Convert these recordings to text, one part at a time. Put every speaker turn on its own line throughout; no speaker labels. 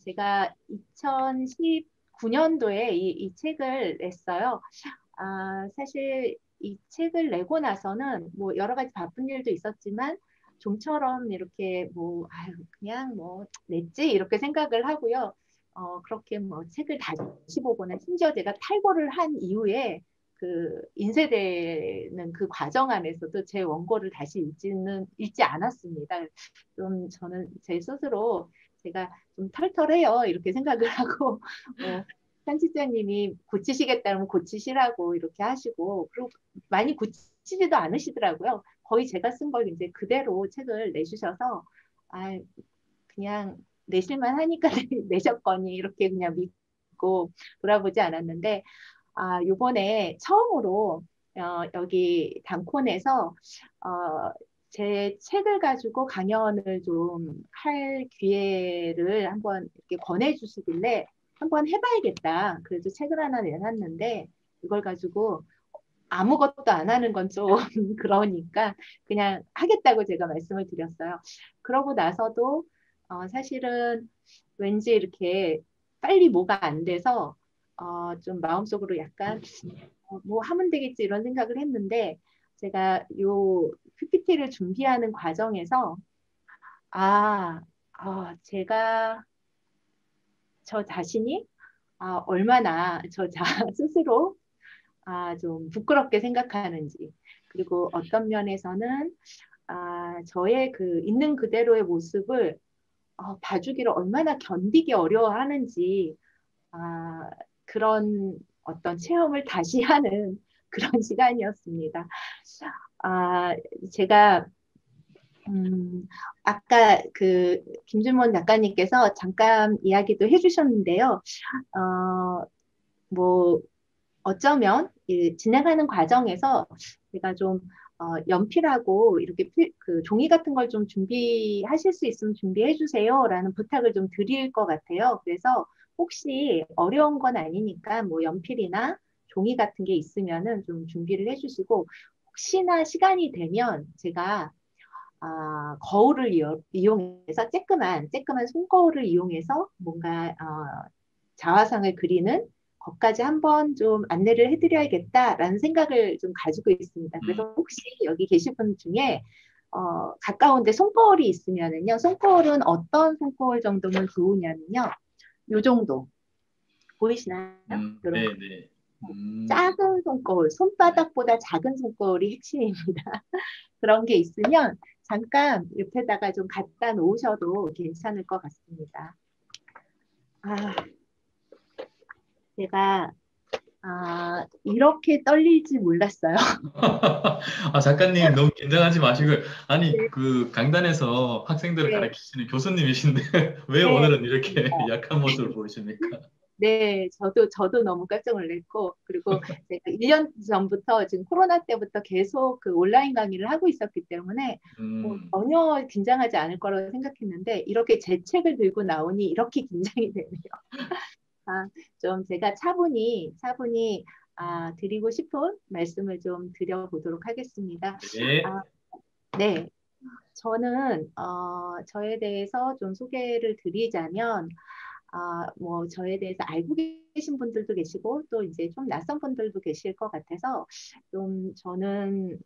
제가 2019년도에 이 책을 냈어요. 사실 이 책을 내고 나서는 뭐 여러 가지 바쁜 일도 있었지만 좀처럼 이렇게 뭐 아유 그냥 뭐 냈지 이렇게 생각을 하고요. 그렇게 뭐 책을 다시 보거나 심지어 제가 탈고를 한 이후에 그 인쇄되는 그 과정 안에서도 제 원고를 다시 읽지 않았습니다. 좀 저는 제 스스로 제가 좀 털털해요. 이렇게 생각을 하고, 편집자님이 고치시겠다면 고치시라고 이렇게 하시고, 그리고 많이 고치지도 않으시더라고요. 거의 제가 쓴 걸 이제 그대로 책을 내주셔서, 아, 그냥 내실만 하니까 내셨거니, 이렇게 그냥 믿고 돌아보지 않았는데, 요번에 처음으로, 여기 단콘에서, 어, 제 책을 가지고 강연을 좀 할 기회를 한번 이렇게 권해주시길래 한번 해봐야겠다. 그래도 책을 하나 내놨는데 이걸 가지고 아무것도 안 하는 건 좀 그러니까 그냥 하겠다고 제가 말씀을 드렸어요. 그러고 나서도 사실은 왠지 이렇게 빨리 뭐가 안 돼서 좀 마음속으로 약간 뭐 하면 되겠지 이런 생각을 했는데 제가 요 PPT를 준비하는 과정에서 아, 제가 저 자신이 얼마나 스스로 좀 부끄럽게 생각하는지 그리고 어떤 면에서는 저의 그 있는 그대로의 모습을 봐주기를 얼마나 견디기 어려워하는지 아, 그런 어떤 체험을 다시 하는 그런 시간이었습니다. 아, 제가 음, 아까 그 김준몬 작가님께서 잠깐 이야기도 해주셨는데요. 어, 뭐 어쩌면 이 진행하는 과정에서 제가 좀 연필하고 이렇게 그 종이 같은 걸 좀 준비하실 수 있으면 준비해 주세요라는 부탁을 좀 드릴 것 같아요. 그래서 혹시 어려운 건 아니니까 뭐 연필이나 종이 같은 게 있으면은 좀 준비를 해주시고 혹시나 시간이 되면 제가 거울을 이용해서 쬐끄만 손거울을 이용해서 뭔가 자화상을 그리는 것까지 한번 좀 안내를 해드려야겠다라는 생각을 좀 가지고 있습니다.
음,
그래서 혹시 여기 계신 분 중에 가까운데 손거울이 있으면은요, 손거울은 어떤 손거울 정도면 좋으냐면요, 요 정도 보이시나요? 이런
네네.
작은 손거울,
네.
손바닥보다 작은 손거울이 핵심입니다. 그런 게 있으면 잠깐 옆에다가 좀 갖다 놓으셔도 괜찮을 것 같습니다. 아, 제가 이렇게 떨릴지 몰랐어요.
작가님 너무 긴장하지 마시고, 아니,
네,
그 강단에서 학생들을
네,
가르치시는 교수님이신데, 왜
네,
오늘은 이렇게
맞습니다.
약한 모습을 보이십니까?
네, 저도 너무 깜짝 놀랐고, 그리고 제가 1년 전부터 지금 코로나 때부터 계속 그 온라인 강의를 하고 있었기 때문에
음,
전혀 긴장하지 않을 거라고 생각했는데, 이렇게 제 책을 들고 나오니 이렇게 긴장이 되네요. 아, 좀 제가 차분히 드리고 싶은 말씀을 좀 드려보도록 하겠습니다.
네.
아, 네. 저는 저에 대해서 좀 소개를 드리자면 뭐 저에 대해서 알고 계신 분들도 계시고 또 이제 좀 낯선 분들도 계실 것 같아서 좀 저는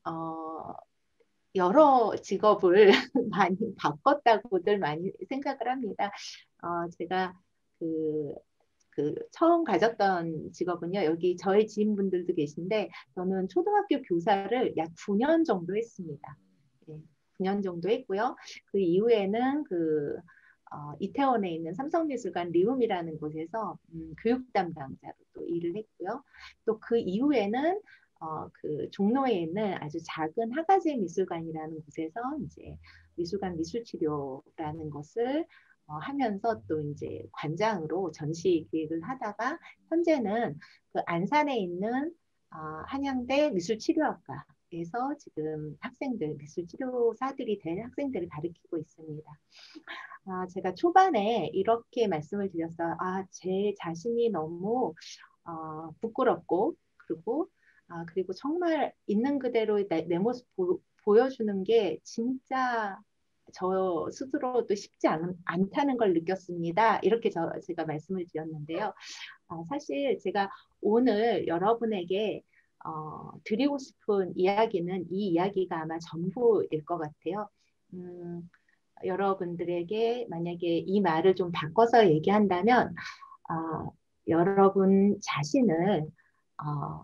여러 직업을 많이 바꿨다고들 많이 생각을 합니다. 제가 그, 그 처음 가졌던 직업은요. 여기 저희 지인분들도 계신데 저는 초등학교 교사를 약 9년 정도 했습니다. 예, 9년 정도 했고요. 그 이후에는 이태원에 있는 삼성미술관 리움이라는 곳에서 교육 담당자로 또 일을 했고요. 또 그 이후에는 그 종로에 있는 아주 작은 하가제 미술관이라는 곳에서 이제 미술관 미술치료라는 것을 하면서 또 이제 관장으로 전시 기획을 하다가 현재는 그 안산에 있는 한양대 미술치료학과에서 지금 학생들, 미술치료사들이 된 학생들을 가르치고 있습니다. 제가 초반에 이렇게 말씀을 드렸어요. 제 자신이 너무 부끄럽고 그리고 정말 있는 그대로의 내 모습 보여주는 게 진짜 저 스스로도 쉽지 않다는 걸 느꼈습니다. 이렇게 제가 말씀을 드렸는데요. 사실 제가 오늘 여러분에게 드리고 싶은 이야기는 이 이야기가 아마 전부일 것 같아요. 음, 여러분들에게 만약에 이 말을 좀 바꿔서 얘기한다면, 여러분 자신을 어,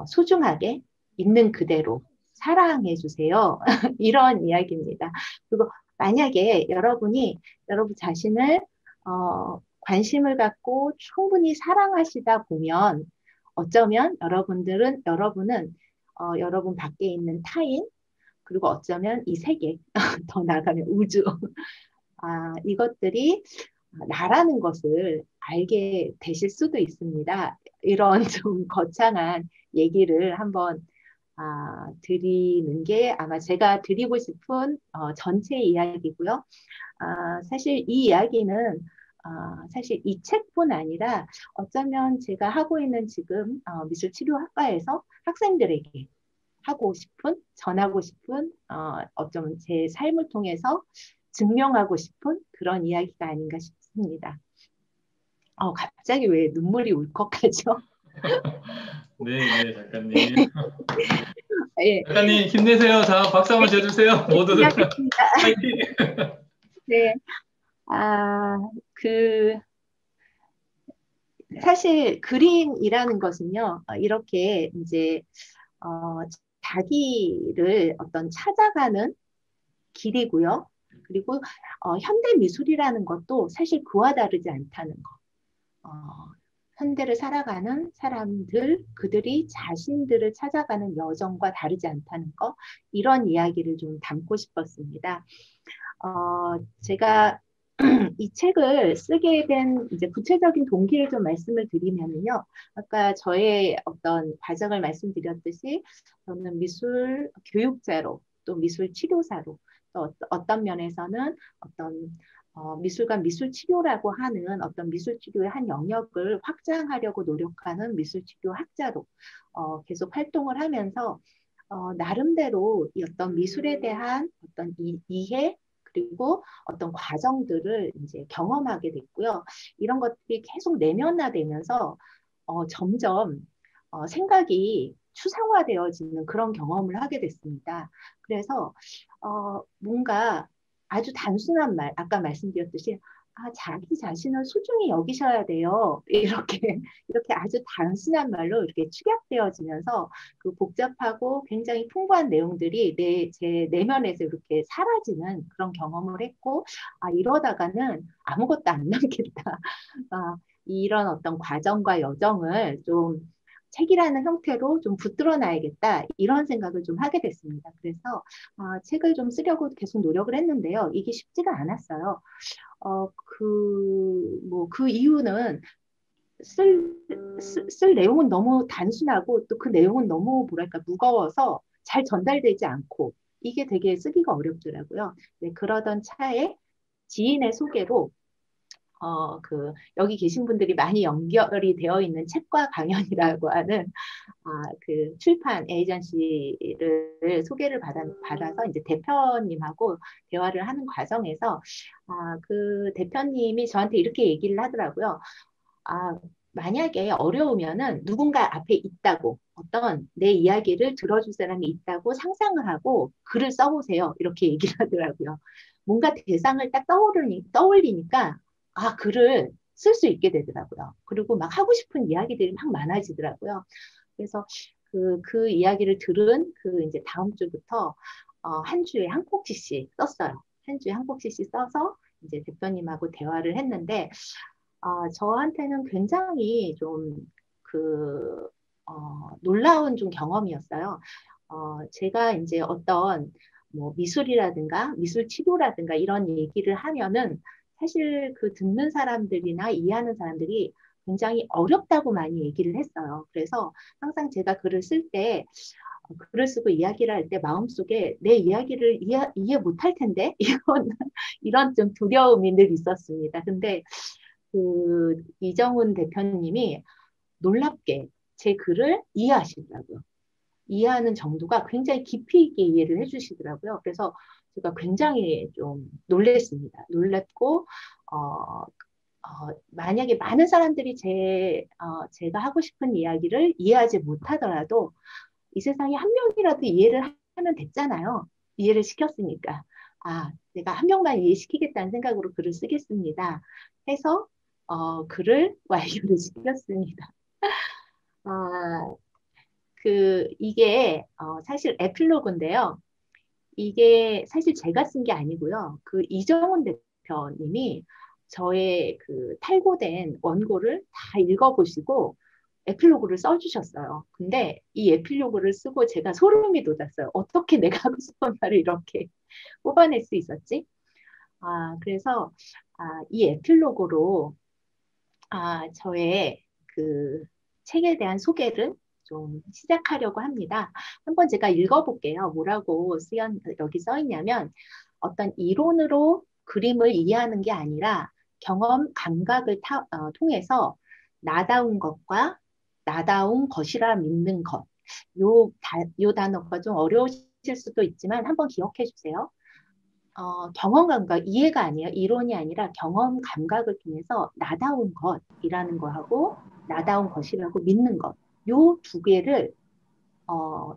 소중하게 있는 그대로 사랑해 주세요. 이런 이야기입니다. 그리고 만약에 여러분이 여러분 자신을 관심을 갖고 충분히 사랑하시다 보면 어쩌면 여러분은 여러분 밖에 있는 타인 그리고 어쩌면 이 세계 더 나아가면 우주 이것들이 나라는 것을 알게 되실 수도 있습니다. 이런 좀 거창한 얘기를 한번 드리는 게 아마 제가 드리고 싶은 전체 이야기고요. 사실 이 이야기는 사실 이 책뿐 아니라 어쩌면 제가 하고 있는 지금 미술치료학과에서 학생들에게 전하고 싶은 어쩌면 제 삶을 통해서 증명하고 싶은 그런 이야기가 아닌가 싶습니다. 갑자기 왜 눈물이 울컥하죠?
네, 네, 작가님.
예,
작가님 힘내세요. 자, 박수 한번 쳐주세요.
열심히
모두들
하겠습니다.
파이팅.
네, 아, 그 사실 그림이라는 것은요, 이렇게 이제 어, 자기를 어떤 찾아가는 길이고요. 그리고 현대 미술이라는 것도 사실 그와 다르지 않다는 거. 현대를 살아가는 사람들, 그들이 자신들을 찾아가는 여정과 다르지 않다는 거, 이런 이야기를 좀 담고 싶었습니다. 제가 이 책을 쓰게 된 이제 구체적인 동기를 좀 말씀을 드리면요. 아까 저의 어떤 과정을 말씀드렸듯이 저는 미술 교육자로 또 미술 치료사로 또 어떤 면에서는 어떤 미술관 미술 치료라고 하는 어떤 미술 치료의 한 영역을 확장하려고 노력하는 미술 치료 학자로 계속 활동을 하면서 나름대로 이 어떤 미술에 대한 어떤 이해 그리고 어떤 과정들을 이제 경험하게 됐고요. 이런 것들이 계속 내면화되면서 점점 생각이 추상화되어지는 그런 경험을 하게 됐습니다. 그래서 뭔가 아주 단순한 말, 아까 말씀드렸듯이 자기 자신을 소중히 여기셔야 돼요. 이렇게 아주 단순한 말로 이렇게 축약되어지면서 그 복잡하고 굉장히 풍부한 내용들이 제 내면에서 이렇게 사라지는 그런 경험을 했고, 이러다가는 아무것도 안 남겠다. 이런 어떤 과정과 여정을 좀 책이라는 형태로 좀 붙들어 놔야겠다. 이런 생각을 좀 하게 됐습니다. 그래서 책을 좀 쓰려고 계속 노력을 했는데요. 이게 쉽지가 않았어요. 그 이유는 쓸, 쓸 내용은 너무 단순하고 또 그 내용은 너무 뭐랄까 무거워서 잘 전달되지 않고 이게 되게 쓰기가 어렵더라고요. 네, 그러던 차에 지인의 소개로 여기 계신 분들이 많이 연결이 되어 있는 책과 강연이라고 하는 그 출판 에이전시를 소개를 받아서 이제 대표님하고 대화를 하는 과정에서 그 대표님이 저한테 이렇게 얘기를 하더라고요. 만약에 어려우면은 누군가 앞에 있다고 어떤 내 이야기를 들어줄 사람이 있다고 상상을 하고 글을 써보세요. 이렇게 얘기를 하더라고요. 뭔가 대상을 딱 떠올리니까 글을 쓸 수 있게 되더라고요. 그리고 막 하고 싶은 이야기들이 막 많아지더라고요. 그래서 그 이야기를 들은 그 이제 다음 주부터 한 주에 한 꼭지씩 썼어요. 한 주에 한 꼭지씩 써서 이제 대표님하고 대화를 했는데 저한테는 굉장히 좀 그, 놀라운 좀 경험이었어요. 제가 이제 어떤 뭐 미술이라든가 미술 치료라든가 이런 얘기를 하면은 사실 그 듣는 사람들이나 이해하는 사람들이 굉장히 어렵다고 많이 얘기를 했어요. 그래서 항상 제가 글을 쓸 때, 글을 쓰고 이야기를 할 때 마음속에 내 이야기를 이해 못할 텐데? 이런 좀 두려움이 늘 있었습니다. 근데 그 이정훈 대표님이 놀랍게 제 글을 이해하시더라고요. 이해하는 정도가 굉장히 깊이 있게 이해를 해주시더라고요. 그래서 제가 굉장히 좀 놀랬습니다. 놀랬고, 만약에 많은 사람들이 제가 하고 싶은 이야기를 이해하지 못하더라도 이 세상에 한 명이라도 이해를 하면 됐잖아요. 이해를 시켰으니까. 내가 한 명만 이해시키겠다는 생각으로 글을 쓰겠습니다. 해서 글을 완료를 시켰습니다. 아, 이게 사실 에필로그인데요. 이게 사실 제가 쓴 게 아니고요. 이정훈 대표님이 저의 탈고된 원고를 다 읽어보시고 에필로그를 써주셨어요. 근데 이 에필로그를 쓰고 제가 소름이 돋았어요. 어떻게 내가 하고 싶은 말을 이렇게 뽑아낼 수 있었지? 그래서 이 에필로그로 저의 책에 대한 소개를 좀 시작하려고 합니다. 한번 제가 읽어볼게요. 뭐라고 여기 써 있냐면 어떤 이론으로 그림을 이해하는 게 아니라 경험, 감각을 통해서 나다운 것과 나다운 것이라 믿는 것. 요 단어가 좀 어려우실 수도 있지만 한번 기억해 주세요. 경험 감각, 이해가 아니에요. 이론이 아니라 경험 감각을 통해서 나다운 것이라는 거하고 나다운 것이라고 믿는 것. 요 두 개를,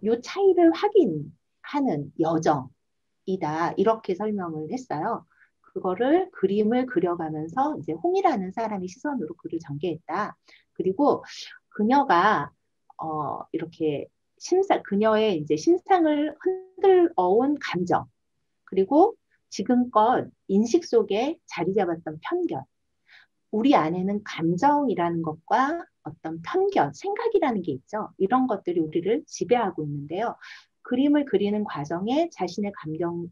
요 차이를 확인하는 여정이다. 이렇게 설명을 했어요. 그거를 그림을 그려가면서 이제 홍이라는 사람의 시선으로 글을 전개했다. 그리고 그녀가, 이렇게 그녀의 이제 심상을 흔들어온 감정, 그리고 지금껏 인식 속에 자리 잡았던 편견, 우리 안에는 감정이라는 것과 어떤 편견, 생각이라는 게 있죠. 이런 것들이 우리를 지배하고 있는데요. 그림을 그리는 과정에 자신의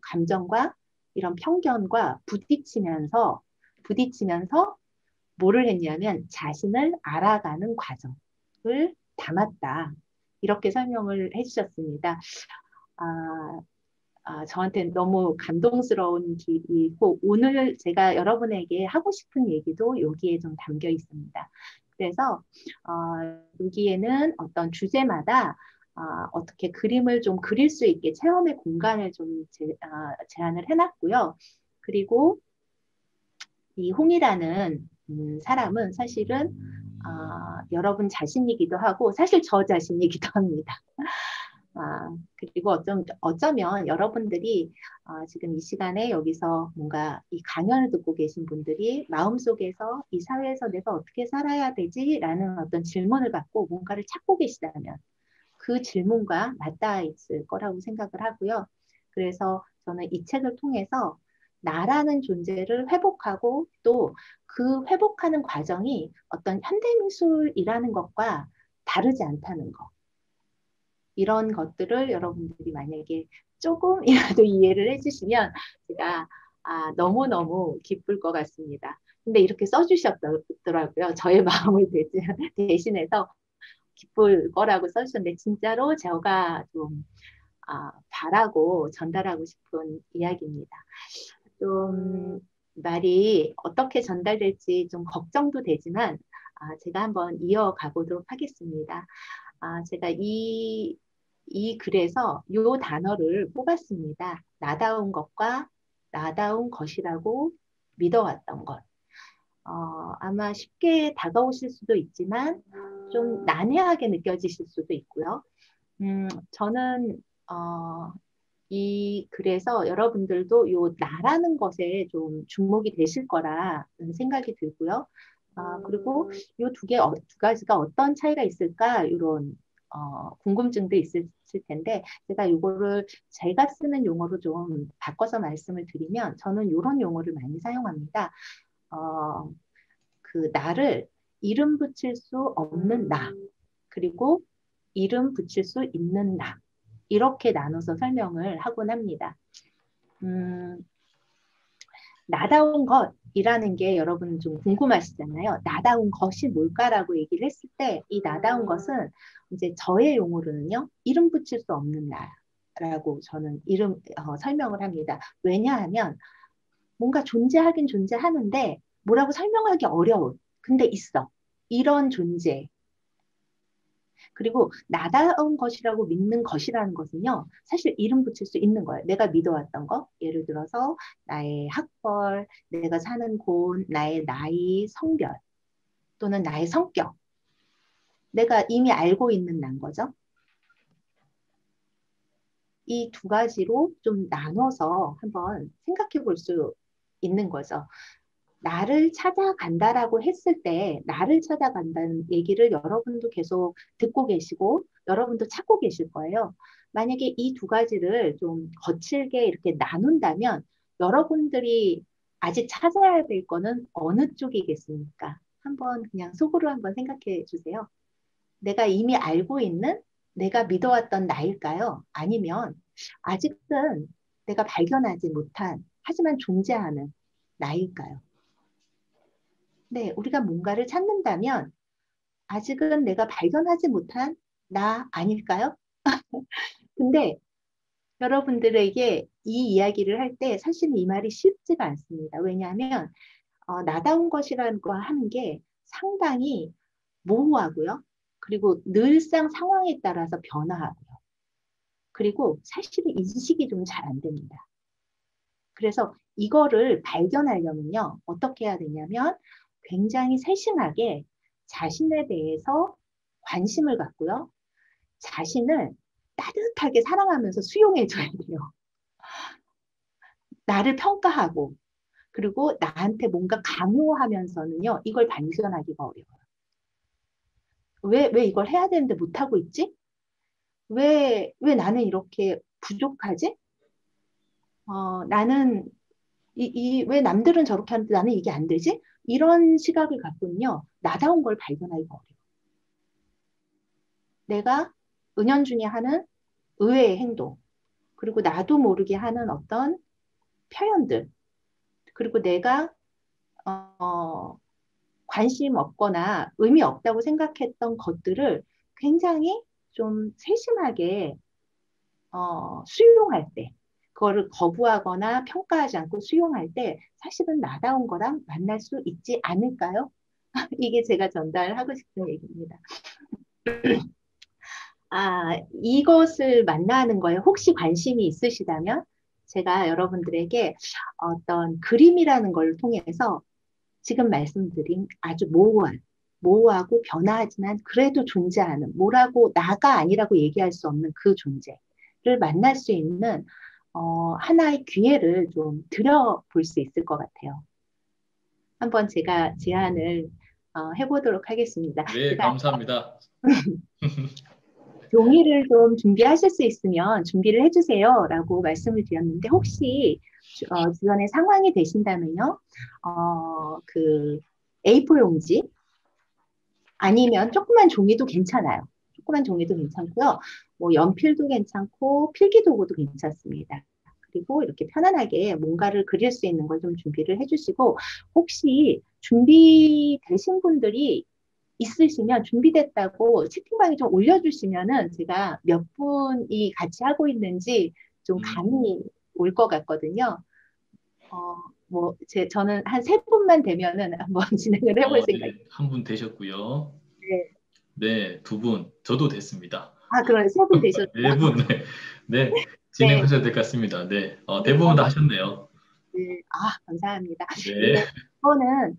감정과 이런 편견과 부딪히면서 뭐를 했냐면 자신을 알아가는 과정을 담았다. 이렇게 설명을 해주셨습니다. 아, 저한테 너무 감동스러운 길이고 오늘 제가 여러분에게 하고 싶은 얘기도 여기에 좀 담겨 있습니다. 그래서 여기에는 어떤 주제마다 어떻게 그림을 좀 그릴 수 있게 체험의 공간을 좀 제안을 해놨고요. 그리고 이 홍이라는 사람은 사실은 여러분 자신이기도 하고 사실 저 자신이기도 합니다. 그리고 어쩌면 여러분들이 지금 이 시간에 여기서 뭔가 이 강연을 듣고 계신 분들이 마음속에서 이 사회에서 내가 어떻게 살아야 되지? 라는 어떤 질문을 받고 뭔가를 찾고 계시다면 그 질문과 맞닿아 있을 거라고 생각을 하고요. 그래서 저는 이 책을 통해서 나라는 존재를 회복하고 또 그 회복하는 과정이 어떤 현대미술이라는 것과 다르지 않다는 것. 이런 것들을 여러분들이 만약에 조금이라도 이해를 해주시면 제가 너무너무 기쁠 것 같습니다. 근데 이렇게 써주셨더라고요. 저의 마음을 대신해서 기쁠 거라고 써주셨는데 진짜로 제가 좀 바라고 전달하고 싶은 이야기입니다. 좀 말이 어떻게 전달될지 좀 걱정도 되지만 제가 한번 이어가 보도록 하겠습니다. 제가 이 글에서 이 단어를 뽑았습니다. 나다운 것과 나다운 것이라고 믿어왔던 것. 아마 쉽게 다가오실 수도 있지만 좀 난해하게 느껴지실 수도 있고요. 저는 이 글에서 여러분들도 요 나라는 것에 좀 주목이 되실 거라 생각이 들고요. 그리고 요 두 가지가 어떤 차이가 있을까 이런 궁금증도 있을 텐데 제가 이거를 제가 쓰는 용어로 좀 바꿔서 말씀을 드리면 저는 이런 용어를 많이 사용합니다. 나를 이름 붙일 수 없는 나 그리고 이름 붙일 수 있는 나 이렇게 나눠서 설명을 하곤 합니다. 나다운 것이라는 게 여러분 좀 궁금하시잖아요. 나다운 것이 뭘까라고 얘기를 했을 때 이 나다운 것은 이제 저의 용어로는요. 이름 붙일 수 없는 나라고 저는 설명을 합니다. 왜냐하면 뭔가 존재하긴 존재하는데 뭐라고 설명하기 어려운 근데 있어. 이런 존재. 그리고 나다운 것이라고 믿는 것이라는 것은요, 사실 이름 붙일 수 있는 거예요. 내가 믿어왔던 거, 예를 들어서 나의 학벌, 내가 사는 곳, 나의 나이, 성별, 또는 나의 성격. 내가 이미 알고 있는 난 거죠. 이 두 가지로 좀 나눠서 한번 생각해 볼 수 있는 거죠. 나를 찾아간다라고 했을 때 나를 찾아간다는 얘기를 여러분도 계속 듣고 계시고 여러분도 찾고 계실 거예요. 만약에 이 두 가지를 좀 거칠게 이렇게 나눈다면 여러분들이 아직 찾아야 될 거는 어느 쪽이겠습니까? 한번 그냥 속으로 한번 생각해 주세요. 내가 이미 알고 있는 내가 믿어왔던 나일까요? 아니면 아직은 내가 발견하지 못한 하지만 존재하는 나일까요? 네, 우리가 뭔가를 찾는다면 아직은 내가 발견하지 못한 나 아닐까요? 근데 여러분들에게 이 이야기를 할 때 사실 이 말이 쉽지가 않습니다. 왜냐하면 나다운 것이라는 거 하는 게 상당히 모호하고요. 그리고 늘상 상황에 따라서 변화하고요. 그리고 사실은 인식이 좀 잘 안 됩니다. 그래서 이거를 발견하려면요. 어떻게 해야 되냐면 굉장히 세심하게 자신에 대해서 관심을 갖고요. 자신을 따뜻하게 사랑하면서 수용해 줘야 돼요. 나를 평가하고 그리고 나한테 뭔가 강요하면서는요. 이걸 발견하기가 어려워요. 왜 이걸 해야 되는데 못하고 있지? 왜 나는 이렇게 부족하지? 나는 왜 남들은 저렇게 하는데 나는 이게 안 되지? 이런 시각을 갖고는요, 나다운 걸 발견하기가 어려워. 내가 은연중에 하는 의외의 행동, 그리고 나도 모르게 하는 어떤 표현들, 그리고 내가 어, 관심 없거나 의미 없다고 생각했던 것들을 굉장히 좀 세심하게 수용할 때, 그거를 거부하거나 평가하지 않고 수용할 때 사실은 나다운 거랑 만날 수 있지 않을까요? 이게 제가 전달하고 싶은 얘기입니다. 이것을 만나는 거에 혹시 관심이 있으시다면 제가 여러분들에게 어떤 그림이라는 걸 통해서 지금 말씀드린 아주 모호하고 변화하지만 그래도 존재하는 뭐라고 나가 아니라고 얘기할 수 없는 그 존재를 만날 수 있는 하나의 기회를 좀 드려볼 수 있을 것 같아요. 한번 제가 제안을 해보도록 하겠습니다.
네,
제가
감사합니다.
종이를 좀 준비하실 수 있으면 준비를 해주세요 라고 말씀을 드렸는데 혹시 주변에 상황이 되신다면요. 그 A4 용지 아니면 조그만 종이도 괜찮아요. 조그만 종이도 괜찮고요. 뭐 연필도 괜찮고 필기도구도 괜찮습니다. 그리고 이렇게 편안하게 뭔가를 그릴 수 있는 걸 좀 준비를 해주시고 혹시 준비되신 분들이 있으시면 준비됐다고 채팅방에 좀 올려주시면은 제가 몇 분이 같이 하고 있는지 좀 감이 올 것 같거든요. 저는 한 세 분만 되면은 한번 진행을 해볼 생각입니다.
네, 한 분 되셨고요.
네.
네, 두 분, 저도 됐습니다.
그럼 세 분 되셨죠?
네 분, 네, 네,
네.
진행하셔도 될 것 같습니다. 네,
네,
대부분 다 하셨네요.
네. 감사합니다.
네,
네, 이거는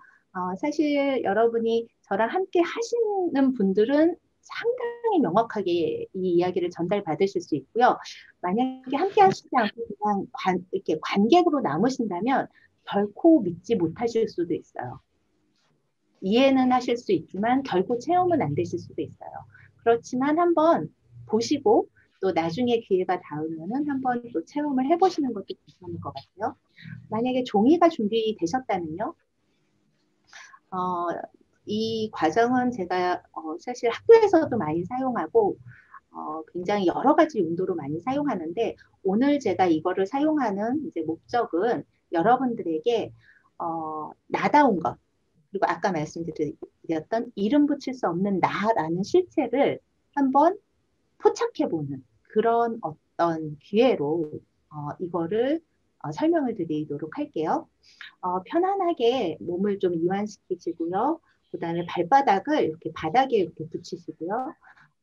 사실 여러분이 저랑 함께 하시는 분들은 상당히 명확하게 이 이야기를 전달받으실 수 있고요. 만약에 함께 하시지 않고 그냥 이렇게 관객으로 남으신다면 결코 믿지 못하실 수도 있어요. 이해는 하실 수 있지만 결코 체험은 안 되실 수도 있어요. 그렇지만 한번 보시고 또 나중에 기회가 닿으면은 한번 또 체험을 해보시는 것도 괜찮을 것 같아요. 만약에 종이가 준비되셨다면요. 어, 이 과정은 제가 사실 학교에서도 많이 사용하고 굉장히 여러 가지 용도로 많이 사용하는데 오늘 제가 이거를 사용하는 이제 목적은 여러분들에게 나다운 것 그리고 아까 말씀드렸던 이름 붙일 수 없는 나라는 실체를 한번 포착해보는 그런 어떤 기회로 이거를 설명을 드리도록 할게요. 편안하게 몸을 좀 이완시키시고요. 그 다음에 발바닥을 이렇게 바닥에 이렇게 붙이시고요.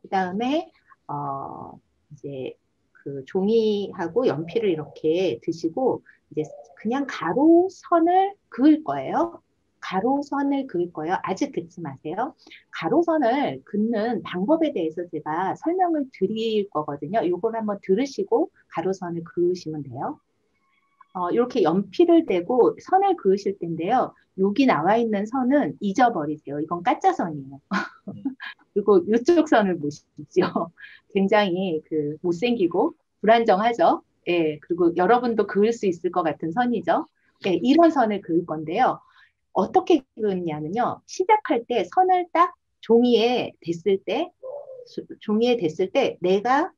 그다음에 어, 이제 그 종이하고 연필을 이렇게 드시고 이제 그냥 가로선을 그을 거예요. 가로선을 그을 거예요. 아직 긋지 마세요. 가로선을 긋는 방법에 대해서 제가 설명을 드릴 거거든요. 이걸 한번 들으시고 가로선을 그으시면 돼요. 이렇게 연필을 대고 선을 그으실 텐데요. 여기 나와 있는 선은 잊어버리세요. 이건 가짜선이에요. 그리고 이쪽 선을 보십시오. 굉장히 그 못생기고 불안정하죠. 예, 그리고 여러분도 그을 수 있을 것 같은 선이죠. 예, 이런 선을 그을 건데요. 어떻게 그으냐면요. 시작할 때 선을 딱 종이에 댔을 때, 종이에 댔을 때 내가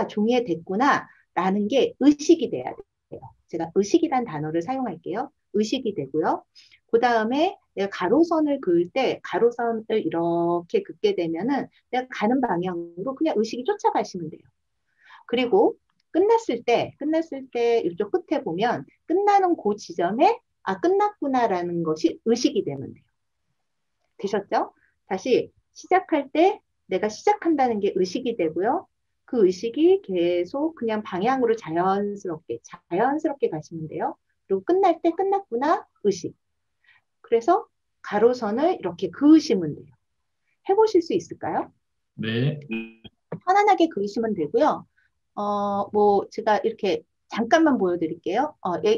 종이에 댔구나 라는 게 의식이 돼야 돼요. 제가 의식이란 단어를 사용할게요. 의식이 되고요. 그 다음에 내가 가로선을 그을 때 가로선을 이렇게 긋게 되면은 내가 가는 방향으로 그냥 의식이 쫓아가시면 돼요. 그리고 끝났을 때 이쪽 끝에 보면 끝나는 그 지점에 끝났구나라는 것이 의식이 되면 돼요. 되셨죠? 다시 시작할 때 내가 시작한다는 게 의식이 되고요. 그 의식이 계속 그냥 방향으로 자연스럽게 가시면 돼요. 그리고 끝날 때 끝났구나, 의식. 그래서 가로선을 이렇게 그으시면 돼요. 해보실 수 있을까요?
네.
편안하게 그으시면 되고요. 뭐, 제가 이렇게 잠깐만 보여드릴게요.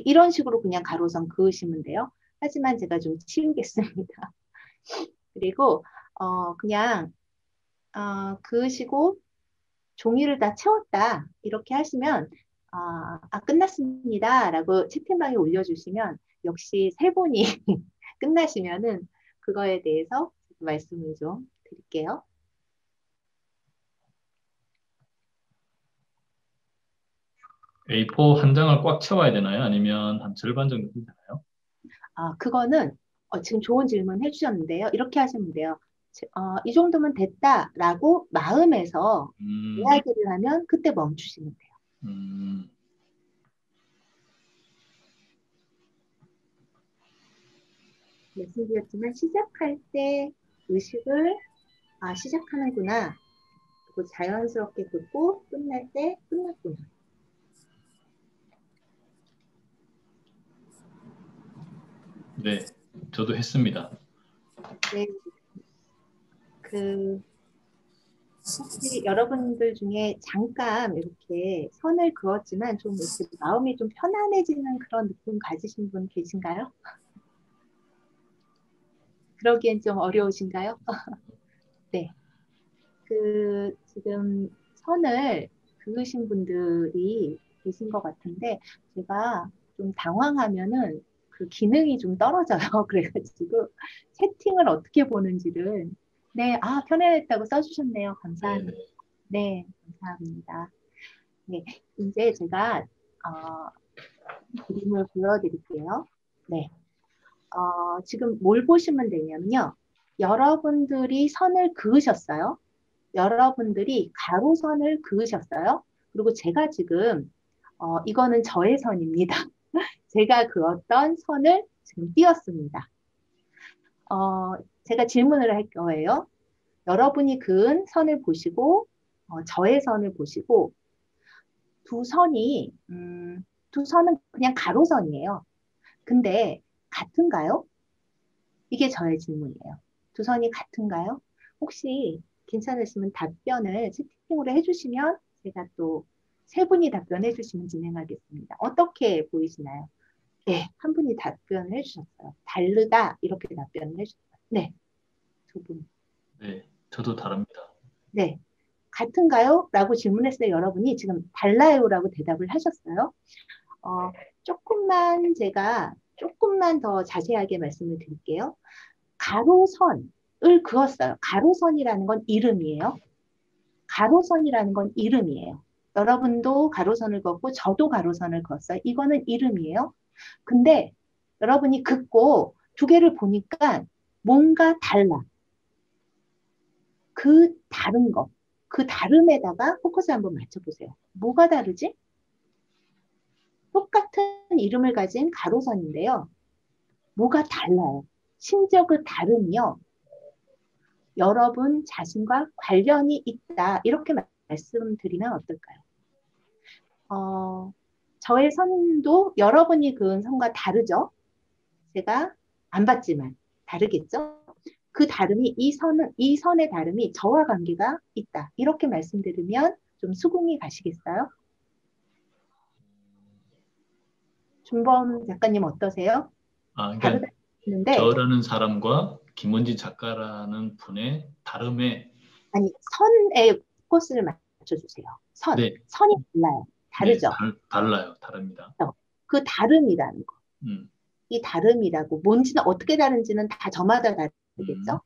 이런 식으로 그냥 가로선 그으시면 돼요. 하지만 제가 좀 치우겠습니다. 그리고, 그냥, 그으시고, 종이를 다 채웠다. 이렇게 하시면, 끝났습니다. 라고 채팅방에 올려주시면, 역시 세 분이 끝나시면은, 그거에 대해서 말씀을 좀 드릴게요.
A4 한 장을 꽉 채워야 되나요? 아니면 한 절반 정도 되나요?
그거는 지금 좋은 질문 해주셨는데요. 이렇게 하시면 돼요. 이 정도면 됐다라고 마음에서
음,
이야기를 하면 그때 멈추시면 돼요.
음,
말씀드렸지만 시작할 때 의식을 시작하는구나. 그리고 자연스럽게 긋고 끝날 때 끝났구나.
네. 저도 했습니다.
네, 그 혹시 여러분들 중에 잠깐 이렇게 선을 그었지만 좀 이렇게 마음이 좀 편안해지는 그런 느낌 가지신 분 계신가요? 그러기엔 좀 어려우신가요? 네. 지금 선을 그으신 분들이 계신 것 같은데, 제가 좀 당황하면은 그 기능이 좀 떨어져요. 그래가지고, 채팅을 어떻게 보는지를, 네, 편안했다고 써주셨네요.
네,
감사합니다.
네.
네, 감사합니다. 네, 이제 제가, 어, 그림을 보여드릴게요. 네. 지금 뭘 보시면 되냐면요. 여러분들이 선을 그으셨어요. 여러분들이 가로선을 그으셨어요. 그리고 제가 지금, 이거는 저의 선입니다. 제가 그었던 선을 지금 띄었습니다. 제가 질문을 할 거예요. 여러분이 그은 선을 보시고, 저의 선을 보시고, 두 선이, 두 선은 그냥 가로선이에요. 근데 같은가요? 이게 저의 질문이에요. 두 선이 같은가요? 혹시 괜찮으시면 답변을 채팅으로 해주시면 제가 또 세 분이 답변해 주시면 진행하겠습니다. 어떻게 보이시나요? 네, 한 분이 답변을 해주셨어요. 다르다 이렇게 답변을 해주셨어요. 네, 두 분.
네. 저도 다릅니다.
네, 같은가요? 라고 질문했어요. 여러분이 지금 달라요 라고 대답을 하셨어요. 어, 조금만 더 자세하게 말씀을 드릴게요. 가로선을 그었어요. 가로선이라는 건 이름이에요. 가로선이라는 건 이름이에요. 여러분도 가로선을 그었고 저도 가로선을 그었어요. 이거는 이름이에요. 근데 여러분이 긋고 두 개를 보니까 뭔가 달라. 그 다른 거, 그 다름에다가 포커스 한번 맞춰보세요. 뭐가 다르지? 똑같은 이름을 가진 가로선인데요. 뭐가 달라요. 심지어 그 다름이요. 여러분 자신과 관련이 있다. 이렇게 말씀드리면 어떨까요? 어, 저의 선도 여러분이 그은 선과 다르죠? 제가 안 봤지만 다르겠죠? 그 다름이 이 선의 다름이 저와 관계가 있다. 이렇게 말씀드리면 좀 수긍이 가시겠어요? 준범 작가님 어떠세요?
그러니까
다르다는데
저라는 사람과 김원진 작가라는 분의 다름에,
아니 선에 포커스를 맞춰주세요.
네,
선이 달라요.
네,
다르죠?
달라요. 다릅니다.
그 다름이라는 거.
음,
이 다름이라고 뭔지는 어떻게 다른지는 다 저마다
음,
다르겠죠?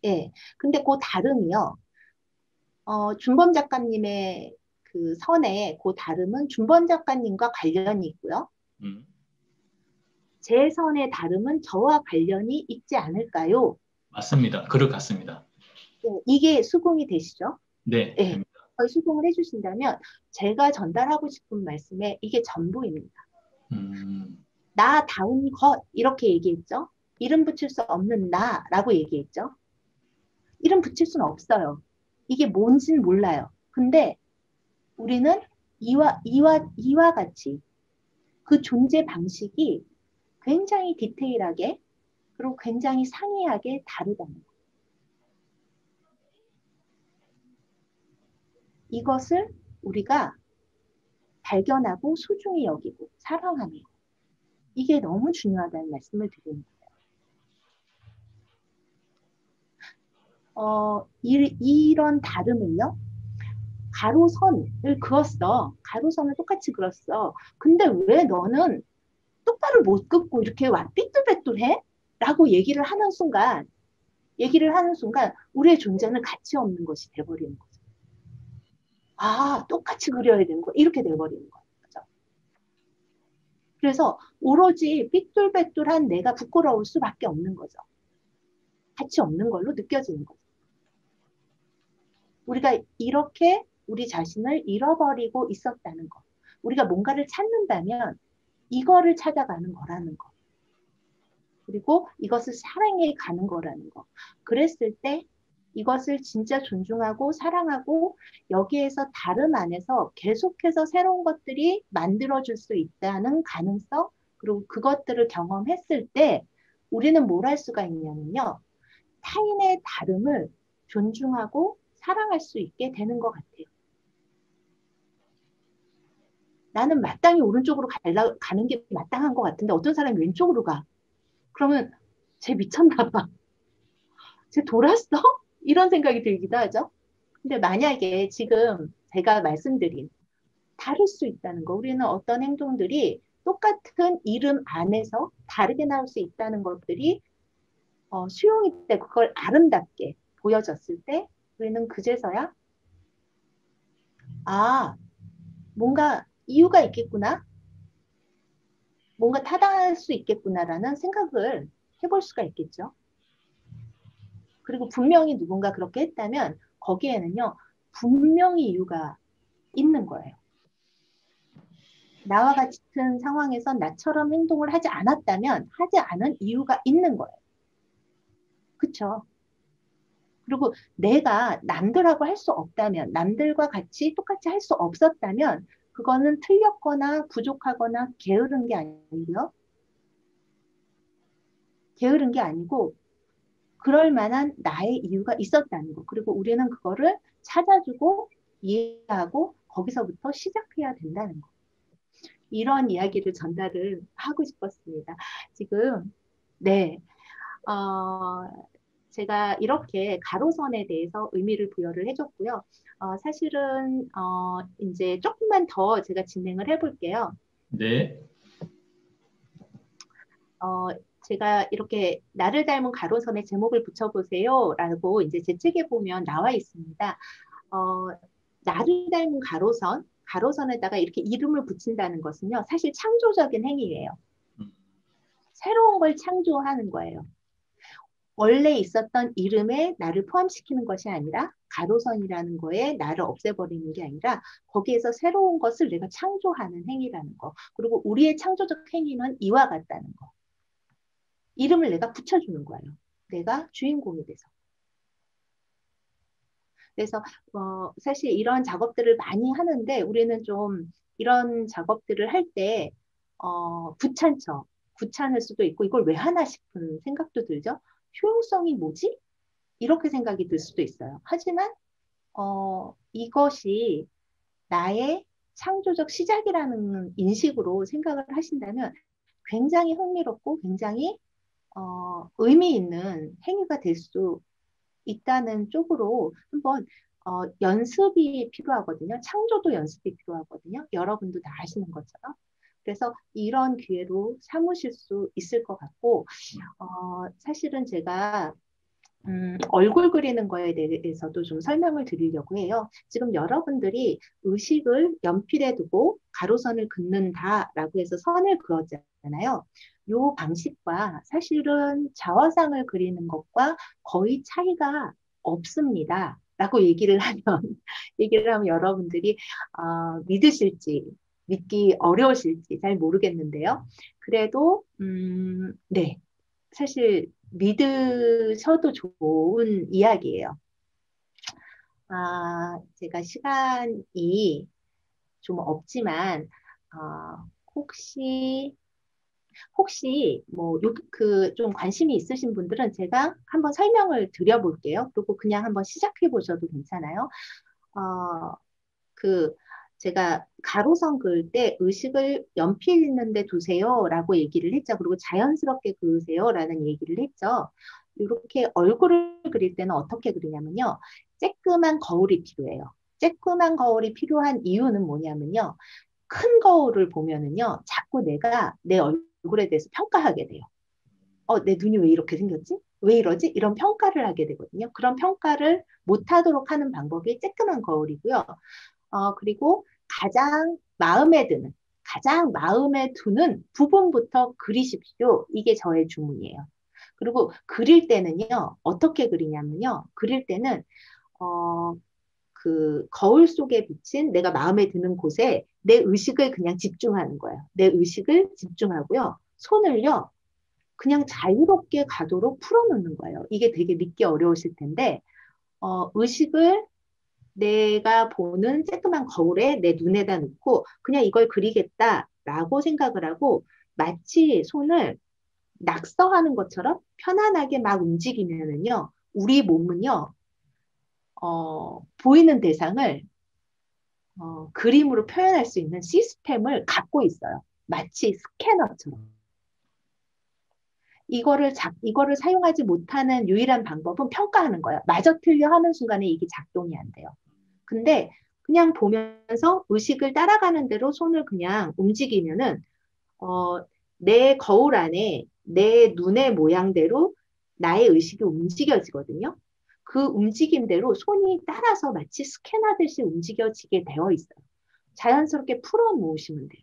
예. 근데 그 다름이요. 준범 작가님의 그 선의 그 다름은 준범 작가님과 관련이 있고요.
음.
제 선의 다름은 저와 관련이 있지 않을까요?
맞습니다. 그럴 것 같습니다.
예, 이게 수긍이 되시죠?
네,
예.
됩니다.
수긍을 해주신다면 제가 전달하고 싶은 말씀에 이게 전부입니다.
음,
나다운 것 이렇게 얘기했죠. 이름 붙일 수 없는 나라고 얘기했죠. 이름 붙일 수는 없어요. 이게 뭔지는 몰라요. 근데 우리는 이와 같이 그 존재 방식이 굉장히 디테일하게 그리고 굉장히 상이하게 다르다는 거. 이것을 우리가 발견하고 소중히 여기고 사랑하는 거. 이게 너무 중요하다는 말씀을 드립니다. 이런 다름을요. 가로선을 그었어. 가로선을 똑같이 그었어. 근데 왜 너는 똑바로 못 긋고 이렇게 와 삐뚤빼뚤해? 라고 얘기를 하는 순간 우리의 존재는 가치 없는 것이 돼버리는 거죠. 아, 똑같이 그려야 되는 거 이렇게 돼버리는 거죠. 그래서 오로지 삐뚤빼뚤한 내가 부끄러울 수밖에 없는 거죠. 가치 없는 걸로 느껴지는 거죠. 우리가 이렇게 우리 자신을 잃어버리고 있었다는 거. 우리가 뭔가를 찾는다면 이거를 찾아가는 거라는 거. 그리고 이것을 사랑해 가는 거라는 거. 그랬을 때 이것을 진짜 존중하고 사랑하고 여기에서 다름 안에서 계속해서 새로운 것들이 만들어질 수 있다는 가능성, 그리고 그것들을 경험했을 때 우리는 뭘 할 수가 있냐면요. 타인의 다름을 존중하고 사랑할 수 있게 되는 것 같아요. 나는 마땅히 오른쪽으로 가는 게 마땅한 것 같은데 어떤 사람이 왼쪽으로 가. 그러면 쟤 미쳤나 봐. 쟤 돌았어? 이런 생각이 들기도 하죠. 근데 만약에 지금 제가 말씀드린 다를 수 있다는 거, 우리는 어떤 행동들이 똑같은 이름 안에서 다르게 나올 수 있다는 것들이 수용이 되고 그걸 아름답게 보여졌을 때 우리는 그제서야 아, 뭔가 이유가 있겠구나, 뭔가 타당할 수 있겠구나라는 생각을 해볼 수가 있겠죠. 그리고 분명히 누군가 그렇게 했다면 거기에는요, 분명히 이유가 있는 거예요. 나와 같은 상황에서 나처럼 행동을 하지 않았다면 하지 않은 이유가 있는 거예요. 그쵸? 그리고 내가 남들하고 할 수 없다면, 남들과 같이 똑같이 할 수 없었다면, 그거는 틀렸거나 부족하거나 게으른 게 아니고, 그럴 만한 나의 이유가 있었다는 거. 그리고 우리는 그거를 찾아주고 이해하고 거기서부터 시작해야 된다는 거. 이런 이야기를 전달을 하고 싶었습니다. 지금, 네, 어, 제가 이렇게 가로선에 대해서 의미를 부여를 해줬고요. 사실은, 이제 조금만 더 제가 진행을 해볼게요.
네,
어, 제가 이렇게 나를 닮은 가로선에 제목을 붙여보세요. 라고 이제 제 책에 보면 나와 있습니다. 어, 나를 닮은 가로선에다가 이렇게 이름을 붙인다는 것은요, 사실 창조적인 행위예요.
음,
새로운 걸 창조하는 거예요. 원래 있었던 이름에 나를 포함시키는 것이 아니라 가로선이라는 거에 나를 없애버리는 게 아니라 거기에서 새로운 것을 내가 창조하는 행위라는 거. 그리고 우리의 창조적 행위는 이와 같다는 거. 이름을 내가 붙여주는 거예요. 내가 주인공이 돼서. 그래서 사실 이런 작업들을 많이 하는데 우리는 좀 이런 작업들을 할 때 귀찮죠. 귀찮을 수도 있고 이걸 왜 하나 싶은 생각도 들죠. 효용성이 뭐지? 이렇게 생각이 들 수도 있어요. 하지만 이것이 나의 창조적 시작이라는 인식으로 생각을 하신다면 굉장히 흥미롭고 굉장히 의미 있는 행위가 될 수 있다는 쪽으로 한번 연습이 필요하거든요. 창조도 연습이 필요하거든요. 여러분도 다 아시는 것처럼. 그래서 이런 기회로 삼으실 수 있을 것 같고, 사실은 제가 얼굴 그리는 거에 대해서도 좀 설명을 드리려고 해요. 지금 여러분들이 의식을 연필에 두고 가로선을 긋는다라고 해서 선을 그었잖아요. 이 방식과 사실은 자화상을 그리는 것과 거의 차이가 없습니다. 라고 얘기를 하면 여러분들이 믿으실지, 믿기 어려우실지 잘 모르겠는데요. 그래도, 네. 사실 믿으셔도 좋은 이야기예요. 제가 시간이 좀 없지만, 혹시 뭐, 좀 관심이 있으신 분들은 제가 한번 설명을 드려볼게요. 그리고 그냥 한번 시작해 보셔도 괜찮아요. 어, 그 제가 가로선 그을 때 의식을 연필 있는데 두세요라고 얘기를 했죠. 그리고 자연스럽게 그으세요라는 얘기를 했죠. 이렇게 얼굴을 그릴 때는 어떻게 그리냐면요. 쬐끄만 거울이 필요해요. 쬐끄만 거울이 필요한 이유는 뭐냐면요. 큰 거울을 보면은요. 자꾸 내가 내 얼굴에 대해서 평가하게 돼요. 내 눈이 왜 이렇게 생겼지? 왜 이러지? 이런 평가를 하게 되거든요. 그런 평가를 못하도록 하는 방법이 쬐끄만 거울이고요. 그리고 가장 마음에 드는 부분부터 그리십시오. 이게 저의 주문이에요. 그리고 그릴 때는요, 어떻게 그리냐면요, 그릴 때는, 어, 그 거울 속에 비친 내가 마음에 드는 곳에 내 의식을 그냥 집중하는 거예요. 내 의식을 집중하고요. 손을요, 그냥 자유롭게 가도록 풀어놓는 거예요. 이게 되게 믿기 어려우실 텐데, 의식을 내가 보는 쬐끄만 거울에 내 눈에다 놓고 그냥 이걸 그리겠다라고 생각을 하고 마치 손을 낙서하는 것처럼 편안하게 막 움직이면은요, 우리 몸은요, 보이는 대상을 그림으로 표현할 수 있는 시스템을 갖고 있어요. 마치 스캐너처럼. 이거를 사용하지 못하는 유일한 방법은 평가하는 거예요. 맞아 틀려 하는 순간에 이게 작동이 안 돼요. 근데 그냥 보면서 의식을 따라가는 대로 손을 그냥 움직이면은 어, 내 거울 안에 내 눈의 모양대로 나의 의식이 움직여지거든요. 그 움직임대로 손이 따라서 마치 스캔하듯이 움직여지게 되어 있어요. 자연스럽게 풀어 놓으시면 돼요.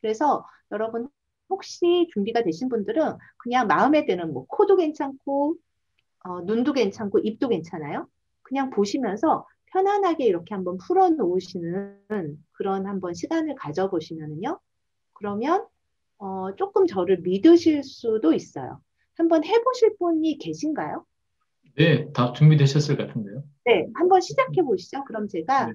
그래서 여러분 혹시 준비가 되신 분들은 그냥 마음에 드는 뭐 코도 괜찮고 눈도 괜찮고 입도 괜찮아요. 그냥 보시면서 편안하게 이렇게 한번 풀어 놓으시는 그런 한번 시간을 가져보시면은요. 그러면 조금 저를 믿으실 수도 있어요. 한번 해보실 분이 계신가요?
네, 다 준비되셨을 것 같은데요.
네, 한번 시작해 보시죠. 그럼 제가
네.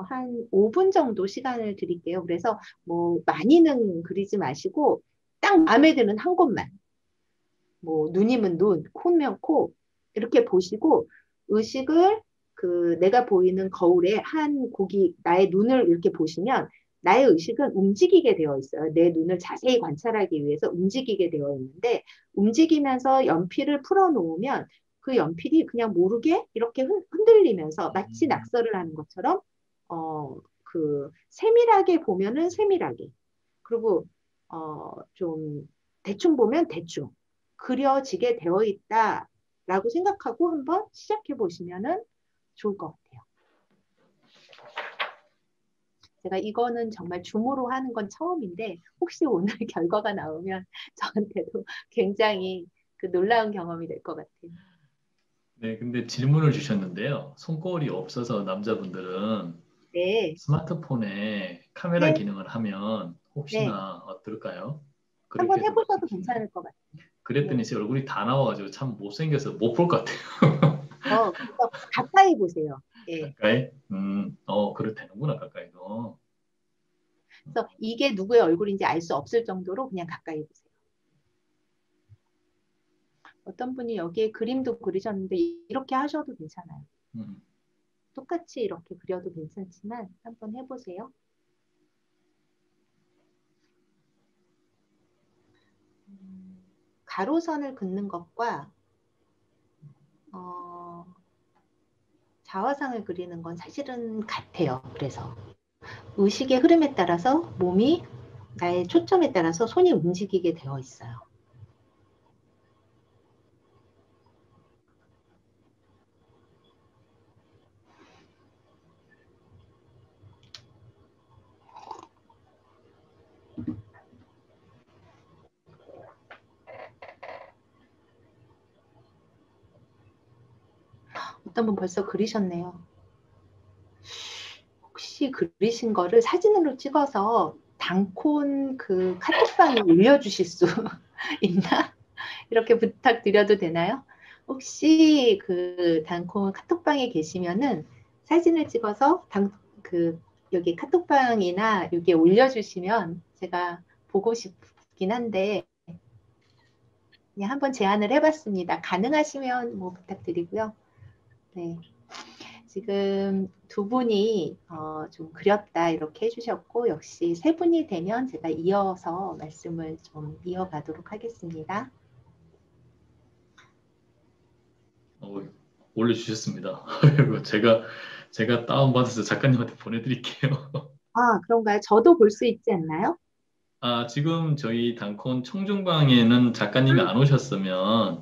한 5분 정도 시간을 드릴게요. 그래서 뭐 많이는 그리지 마시고 딱 마음에 드는 한 곳만 뭐 눈이면 눈, 코면 코 이렇게 보시고 의식을 내가 보이는 거울에 한 고기 나의 눈을 이렇게 보시면 나의 의식은 움직이게 되어 있어요. 내 눈을 자세히 관찰하기 위해서 움직이게 되어 있는데 움직이면서 연필을 풀어 놓으면 그 연필이 그냥 모르게 이렇게 흔들리면서 마치 낙서를 하는 것처럼 세밀하게 보면은 세밀하게 그리고 좀 대충 보면 대충 그려지게 되어 있다라고 생각하고 한번 시작해 보시면은 좋을 것 같아요. 제가 이거는 정말 줌으로 하는 건 처음인데 혹시 오늘 결과가 나오면 저한테도 굉장히 놀라운 경험이 될 것 같아요.
네, 근데 질문을 주셨는데요. 손거울이 없어서 남자분들은
네,
스마트폰에 카메라
네,
기능을 하면
네.
혹시나 어떨까요?
한번
그렇게도 볼수
해보셔도
있겠네요.
괜찮을 것 같아요.
그랬더니
네.
제 얼굴이 다 나와가지고 참 못생겨서 못 볼 것 같아요.
그래서 가까이 보세요. 예.
가까이? 그래 되는구나, 가까이도.
그래서 이게 누구의 얼굴인지 알 수 없을 정도로 그냥 가까이 보세요. 어떤 분이 여기에 그림도 그리셨는데 이렇게 하셔도 괜찮아요.
음.
똑같이 이렇게 그려도 괜찮지만 한번 해보세요. 가로선을 긋는 것과 어, 자화상을 그리는 건 사실은 같아요. 그래서 의식의 흐름에 따라서 몸이 나의 초점에 따라서 손이 움직이게 되어 있어요. 어떤 분 벌써 그리셨네요. 혹시 그리신 거를 사진으로 찍어서 단콘 그 카톡방에 올려주실 수 있나? 이렇게 부탁드려도 되나요? 혹시 그 단콘 카톡방에 계시면은 사진을 찍어서 그 여기 카톡방이나 여기에 올려주시면 제가 보고 싶긴 한데 그냥 한번 제안을 해봤습니다. 가능하시면 뭐 부탁드리고요. 네. 지금 두 분이 좀 그렸다 이렇게 해주셨고 역시 세 분이 되면 제가 이어서 말씀을 좀 이어가도록 하겠습니다.
올려주셨습니다. 제가 다운받아서 작가님한테 보내드릴게요.
아, 그런가요? 저도 볼 수 있지 않나요?
지금 저희 단콘 청중방에는 작가님이 안 오셨으면
아,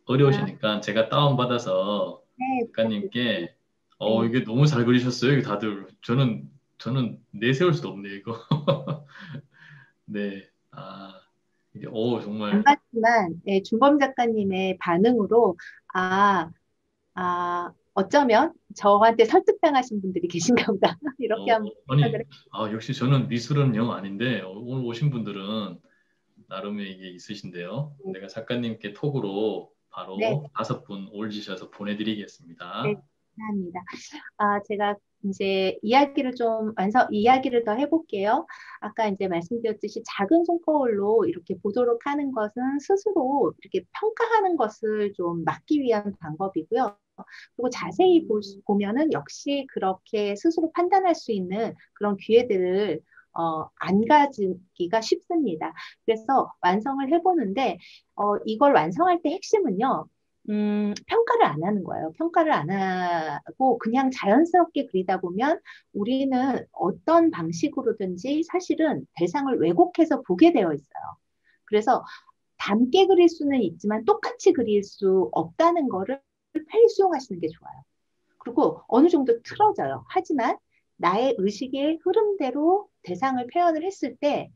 어려우시니까 제가 다운받아서
네, 부탁드릴게요.
작가님께
네,
이게 너무 잘 그리셨어요. 이게 다들 저는 내세울 수도 없네요, 이거. 네. 이게
안
정말
봤지만 네, 준범 작가님의 반응으로 아, 어쩌면 저한테 설득당하신 분들이 계신가 보다. 이렇게 한번 생각을
아니 역시 저는 미술은 영 아닌데 오늘 오신 분들은 나름의 이게 있으신데요.
했어요.
내가 작가님께 톡으로
네,
바로 5분 올리셔서
네,
보내드리겠습니다.
감사합니다. 제가 이제 이야기를 더 해볼게요. 아까 이제 말씀드렸듯이 작은 손거울로 이렇게 보도록 하는 것은 스스로 이렇게 평가하는 것을 좀 막기 위한 방법이고요. 그리고 자세히 보면은 역시 그렇게 스스로 판단할 수 있는 그런 기회들을 안 가지기가 쉽습니다. 그래서 완성을 해보는데 이걸 완성할 때 핵심은요. 평가를 안 하는 거예요. 평가를 안 하고 그냥 자연스럽게 그리다 보면 우리는 어떤 방식으로든지 사실은 대상을 왜곡해서 보게 되어 있어요. 그래서 닮게 그릴 수는 있지만 똑같이 그릴 수 없다는 거를 빨리 수용하시는 게 좋아요. 그리고 어느 정도 틀어져요. 하지만 나의 의식의 흐름대로 대상을 표현을 했을 때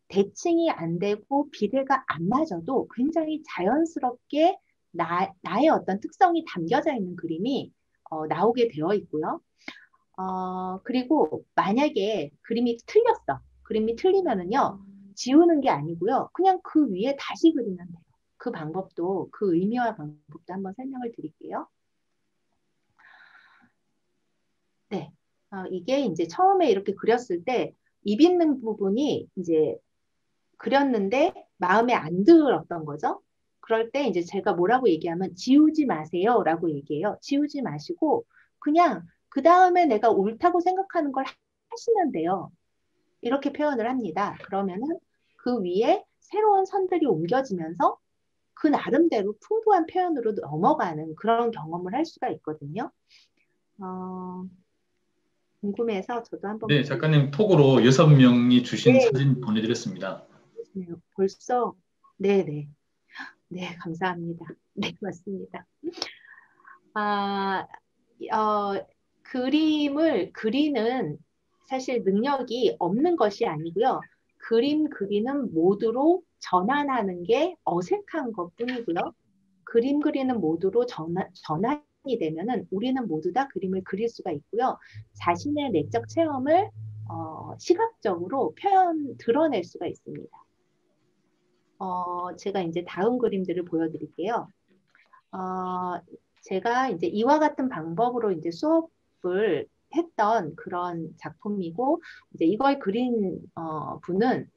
대칭이 안 되고 비례가 안 맞아도 굉장히 자연스럽게 나의 어떤 특성이 담겨져 있는 그림이 나오게 되어 있고요. 그리고 만약에 그림이 틀렸어. 그림이 틀리면은요, 지우는 게 아니고요. 그냥 그 위에 다시 그리면 돼요. 그 방법도, 그 의미와 방법도 한번 설명을 드릴게요. 네. 이게 이제 처음에 이렇게 그렸을 때 입 있는 부분이 이제 그렸는데 마음에 안 들었던 거죠. 그럴 때 이제 제가 뭐라고 얘기하면 지우지 마세요라고 얘기해요. 지우지 마시고 그냥 그 다음에 내가 옳다고 생각하는 걸 하시면 돼요. 이렇게 표현을 합니다. 그러면은 그 위에 새로운 선들이 옮겨지면서 그 나름대로 풍부한 표현으로 넘어가는 그런 경험을 할 수가 있거든요. 어, 궁금해서 저도 한번
네, 작가님 톡으로 6명이 주신
네,
사진 보내드렸습니다.
벌써 네네 네 감사합니다. 네 맞습니다. 아, 그림을 그리는 사실 능력이 없는 것이 아니고요. 그림 그리는 모드로 전환하는 게 어색한 것뿐이고요. 그림 그리는 모드로 전환이 되면은 우리는 모두 다 그림을 그릴 수가 있고요. 자신의 내적 체험을 시각적으로 드러낼 수가 있습니다. 제가 이제 다음 그림들을 보여드릴게요. 어, 제가 이제 이와 같은 방법으로 이제 수업을 했던 그런 작품이고, 이제 이걸 그린 분은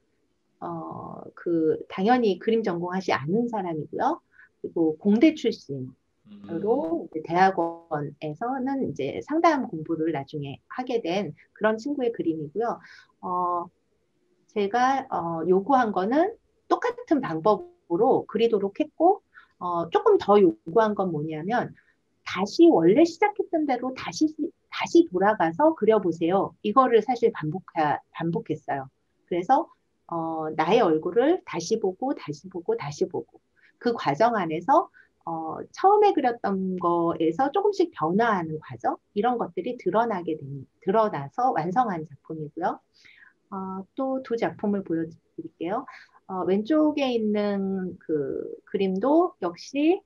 당연히 그림 전공하지 않은 사람이고요. 그리고 공대 출신으로 이제 대학원에서는 이제 상담 공부를 나중에 하게 된 그런 친구의 그림이고요. 어, 제가 요구한 거는 똑같은 방법으로 그리도록 했고, 조금 더 요구한 건 뭐냐면, 다시 원래 시작했던 대로 다시 돌아가서 그려보세요. 이거를 사실 반복했어요. 그래서 나의 얼굴을 다시 보고, 다시 보고, 다시 보고. 그 과정 안에서 처음에 그렸던 거에서 조금씩 변화하는 과정, 이런 것들이 드러나서 완성한 작품이고요. 또 두 작품을 보여드릴게요. 왼쪽에 있는 그 그림도 역시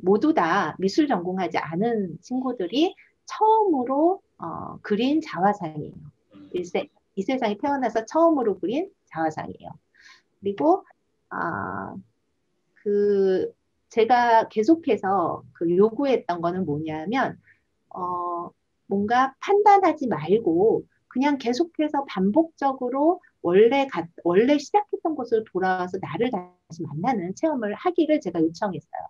모두 다 미술 전공하지 않은 친구들이 처음으로 그린 자화상이에요. 이 세상에 태어나서 처음으로 그린 자화상이에요. 그리고 아, 그 제가 계속해서 그 요구했던 거는 뭐냐면 뭔가 판단하지 말고 그냥 계속해서 반복적으로 원래 시작했던 곳으로 돌아와서 나를 다시 만나는 체험을 하기를 제가 요청했어요.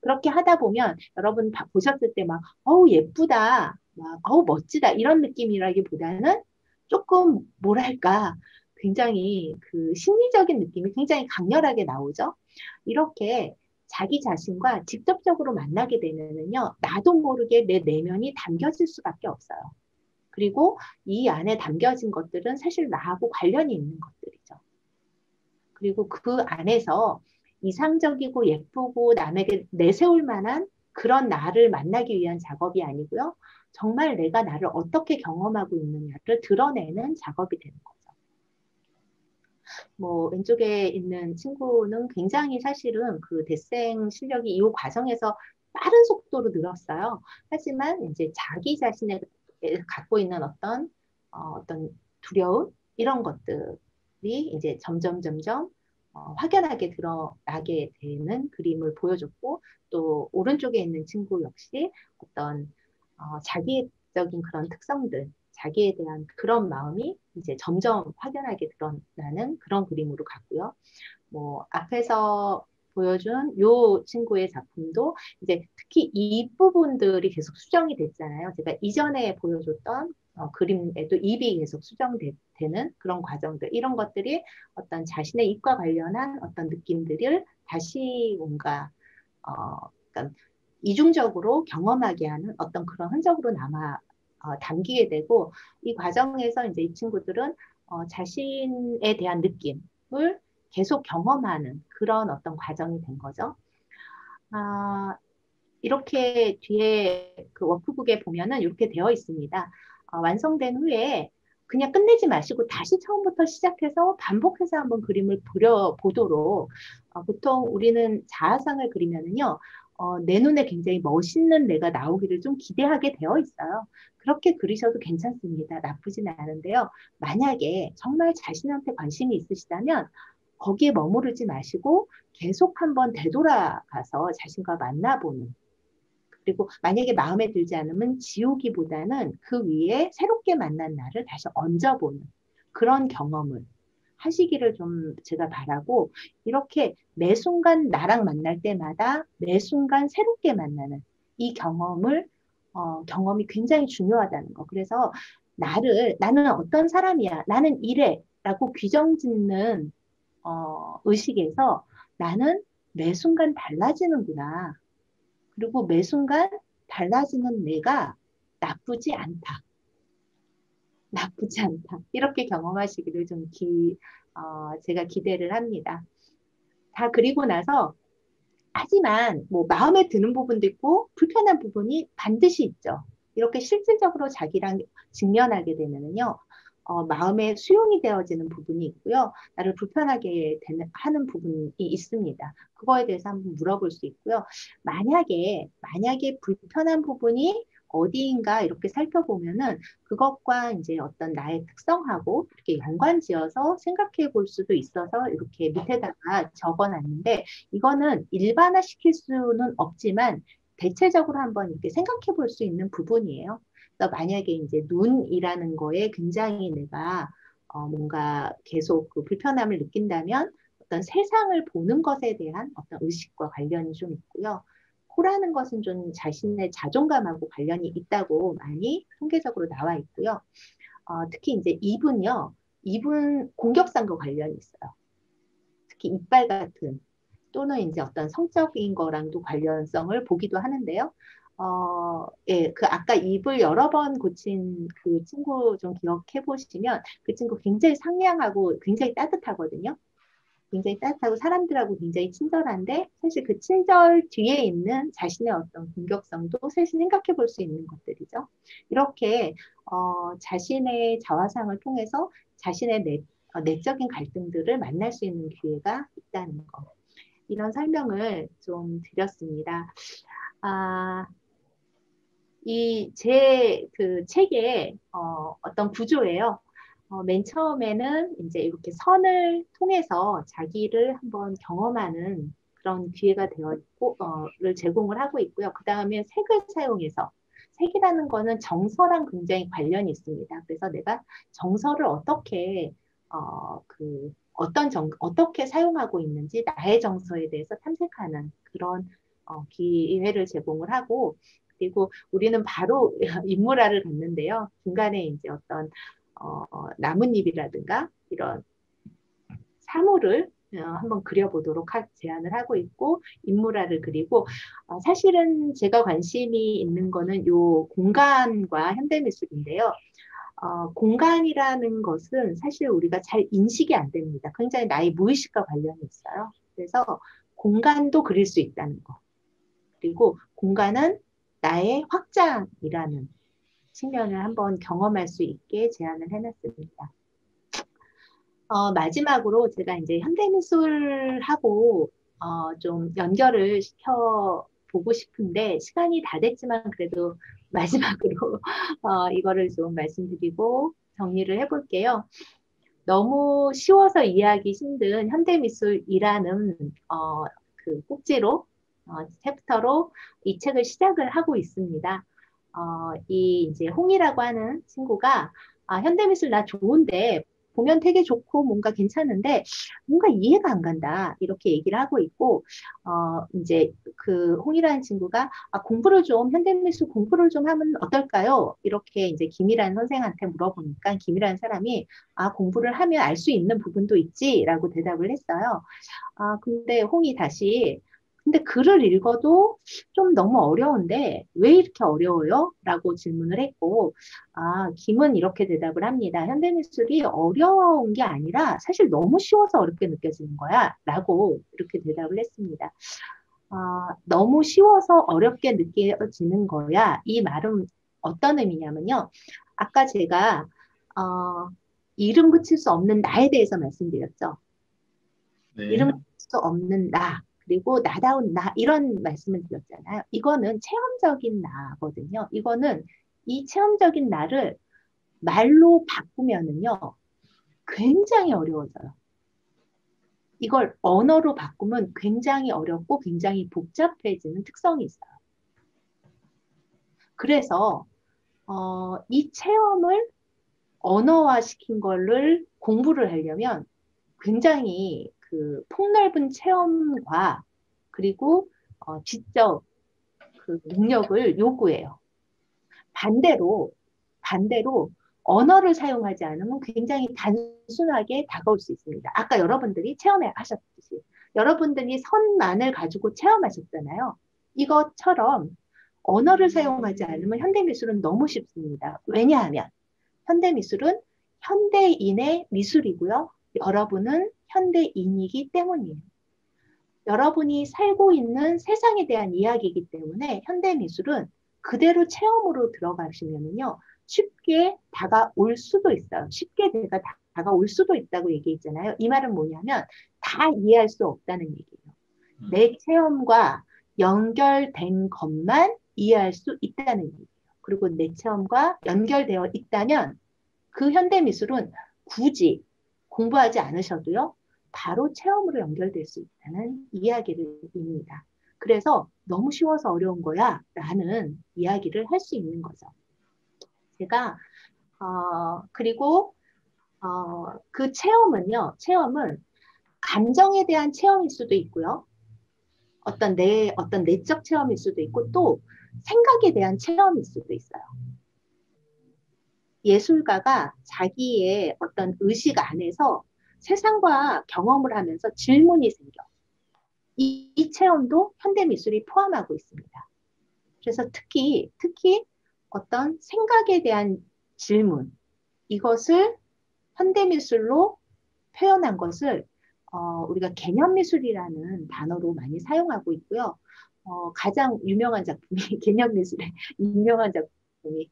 그렇게 하다 보면 여러분 보셨을 때 막, 어우, 예쁘다, 막, 어우, 멋지다, 이런 느낌이라기보다는 조금, 뭐랄까, 굉장히 그 심리적인 느낌이 굉장히 강렬하게 나오죠. 이렇게 자기 자신과 직접적으로 만나게 되면은요, 나도 모르게 내 내면이 담겨질 수밖에 없어요. 그리고 이 안에 담겨진 것들은 사실 나하고 관련이 있는 것들이죠. 그리고 그 안에서 이상적이고 예쁘고 남에게 내세울 만한 그런 나를 만나기 위한 작업이 아니고요. 정말 내가 나를 어떻게 경험하고 있느냐를 드러내는 작업이 되는 거죠. 뭐 왼쪽에 있는 친구는 굉장히 사실은 그 데생 실력이 이 과정에서 빠른 속도로 늘었어요. 하지만 이제 자기 자신에 갖고 있는 어떤 두려움 이런 것들이 이제 점점 확연하게 드러나게 되는 그림을 보여줬고 또 오른쪽에 있는 친구 역시 어떤 자기적인 그런 특성들 자기에 대한 그런 마음이 이제 점점 확연하게 드러나는 그런 그림으로 갔고요. 뭐 앞에서 보여준 요 친구의 작품도 이제 특히 이 부분들이 계속 수정이 됐잖아요. 제가 이전에 보여줬던 그림에도 입이 계속 수정되는 그런 과정들 이런 것들이 어떤 자신의 입과 관련한 어떤 느낌들을 다시 뭔가 그러니까 이중적으로 경험하게 하는 어떤 그런 흔적으로 남아 담기게 되고 이 과정에서 이제 이 친구들은 자신에 대한 느낌을 계속 경험하는 그런 어떤 과정이 된 거죠. 이렇게 뒤에 그 워크북에 보면은 이렇게 되어 있습니다. 완성된 후에 그냥 끝내지 마시고 다시 처음부터 시작해서 반복해서 한번 그림을 그려보도록 보통 우리는 자아상을 그리면은요 내 눈에 굉장히 멋있는 내가 나오기를 좀 기대하게 되어 있어요. 그렇게 그리셔도 괜찮습니다. 나쁘진 않은데요. 만약에 정말 자신한테 관심이 있으시다면 거기에 머무르지 마시고 계속 한번 되돌아가서 자신과 만나보는 그리고 만약에 마음에 들지 않으면 지우기보다는 그 위에 새롭게 만난 나를 다시 얹어보는 그런 경험을 하시기를 좀 제가 바라고 이렇게 매 순간 나랑 만날 때마다 매 순간 새롭게 만나는 이 경험이 굉장히 중요하다는 거. 그래서 나는 어떤 사람이야. 나는 이래. 라고 규정 짓는 의식에서 나는 매 순간 달라지는구나. 그리고 매 순간 달라지는 내가 나쁘지 않다. 나쁘지 않다. 이렇게 경험하시기를 제가 기대를 합니다. 다 그리고 나서, 하지만 뭐 마음에 드는 부분도 있고 불편한 부분이 반드시 있죠. 이렇게 실질적으로 자기랑 직면하게 되면요. 마음에 수용이 되어지는 부분이 있고요. 나를 불편하게 하는 부분이 있습니다. 그거에 대해서 한번 물어볼 수 있고요. 만약에 불편한 부분이 어디인가 이렇게 살펴보면은 그것과 이제 어떤 나의 특성하고 이렇게 연관지어서 생각해 볼 수도 있어서 이렇게 밑에다가 적어 놨는데 이거는 일반화 시킬 수는 없지만 대체적으로 한번 이렇게 생각해 볼 수 있는 부분이에요. 그래서 만약에 이제 눈이라는 거에 굉장히 내가 뭔가 계속 그 불편함을 느낀다면 어떤 세상을 보는 것에 대한 어떤 의식과 관련이 좀 있고요. 코라는 것은 좀 자신의 자존감하고 관련이 있다고 많이 통계적으로 나와 있고요. 특히 이제 입은요, 입은 공격성과 관련이 있어요. 특히 이빨 같은 또는 이제 어떤 성적인 거랑도 관련성을 보기도 하는데요. 예, 그 아까 입을 여러 번 고친 그 친구 좀 기억해 보시면 그 친구 굉장히 상냥하고 굉장히 따뜻하거든요. 굉장히 따뜻하고 사람들하고 굉장히 친절한데 사실 그 친절 뒤에 있는 자신의 어떤 공격성도 사실 생각해 볼 수 있는 것들이죠. 이렇게 자신의 자화상을 통해서 자신의 내적인 갈등들을 만날 수 있는 기회가 있다는 거. 이런 설명을 좀 드렸습니다. 아, 이 제 그 책의 어떤 구조예요. 맨 처음에는 이제 이렇게 선을 통해서 자기를 한번 경험하는 그런 기회가 되어 있고, 를 제공을 하고 있고요. 그 다음에 색을 사용해서 색이라는 거는 정서랑 굉장히 관련이 있습니다. 그래서 내가 정서를 어떻게 어떻게 사용하고 있는지 나의 정서에 대해서 탐색하는 그런 기회를 제공을 하고 그리고 우리는 바로 인물화를 갖는데요. 중간에 이제 어떤 나뭇잎이라든가 이런 사물을 한번 그려보도록 제안을 하고 있고 인물화를 그리고 사실은 제가 관심이 있는 거는 요 공간과 현대미술인데요. 공간이라는 것은 사실 우리가 잘 인식이 안 됩니다. 굉장히 나의 무의식과 관련이 있어요. 그래서 공간도 그릴 수 있다는 거. 그리고 공간은 나의 확장이라는 측면을 한번 경험할 수 있게 제안을 해놨습니다. 마지막으로 제가 이제 현대미술하고 좀 연결을 시켜 보고 싶은데 시간이 다 됐지만 그래도 마지막으로 이거를 좀 말씀드리고 정리를 해볼게요. 너무 쉬워서 이해하기 힘든 현대미술이라는 그 꼭지로 챕터로 이 책을 시작을 하고 있습니다. 이 이제 홍이라고 하는 친구가 현대미술 나 좋은데 보면 되게 좋고 뭔가 괜찮은데 뭔가 이해가 안 간다 이렇게 얘기를 하고 있고 이제 그 홍이라는 친구가 공부를 좀 현대미술 공부를 좀 하면 어떨까요? 이렇게 이제 김이라는 선생한테 물어보니까 김이라는 사람이 공부를 하면 알 수 있는 부분도 있지라고 대답을 했어요. 근데 홍이 다시 근데 글을 읽어도 좀 너무 어려운데 왜 이렇게 어려워요? 라고 질문을 했고 김은 이렇게 대답을 합니다. 현대미술이 어려운 게 아니라 사실 너무 쉬워서 어렵게 느껴지는 거야 라고 이렇게 대답을 했습니다. 너무 쉬워서 어렵게 느껴지는 거야. 이 말은 어떤 의미냐면요. 아까 제가 이름 붙일 수 없는 나에 대해서 말씀드렸죠.
네.
이름 붙일 수 없는 나. 그리고 나다운 나 이런 말씀을 드렸잖아요. 이거는 체험적인 나거든요. 이거는 이 체험적인 나를 말로 바꾸면은요. 굉장히 어려워져요. 이걸 언어로 바꾸면 굉장히 어렵고 굉장히 복잡해지는 특성이 있어요. 그래서 이 체험을 언어화시킨 거를 공부를 하려면 굉장히 그 폭넓은 체험과 그리고 지적 그 능력을 요구해요. 반대로 언어를 사용하지 않으면 굉장히 단순하게 다가올 수 있습니다. 아까 여러분들이 체험해 하셨듯이 여러분들이 선만을 가지고 체험하셨잖아요. 이것처럼 언어를 사용하지 않으면 현대미술은 너무 쉽습니다. 왜냐하면 현대미술은 현대인의 미술이고요. 여러분은 현대인이기 때문이에요. 여러분이 살고 있는 세상에 대한 이야기이기 때문에 현대미술은 그대로 체험으로 들어가시면요. 쉽게 다가올 수도 있어요. 쉽게 내가 다가올 수도 있다고 얘기했잖아요. 이 말은 뭐냐면 다 이해할 수 없다는 얘기예요. 내 체험과 연결된 것만 이해할 수 있다는 얘기예요. 그리고 내 체험과 연결되어 있다면 그 현대미술은 굳이 공부하지 않으셔도요. 바로 체험으로 연결될 수 있다는 이야기입니다. 그래서 너무 쉬워서 어려운 거야 라는 이야기를 할 수 있는 거죠. 제가 그리고 그 체험은 감정에 대한 체험일 수도 있고요. 어떤 내적 체험일 수도 있고 또 생각에 대한 체험일 수도 있어요. 예술가가 자기의 어떤 의식 안에서 세상과 경험을 하면서 질문이 생겨. 이 체험도 현대미술이 포함하고 있습니다. 그래서 특히 어떤 생각에 대한 질문, 이것을 현대미술로 표현한 것을 우리가 개념미술이라는 단어로 많이 사용하고 있고요. 가장 유명한 작품이 개념미술의 유명한 작품이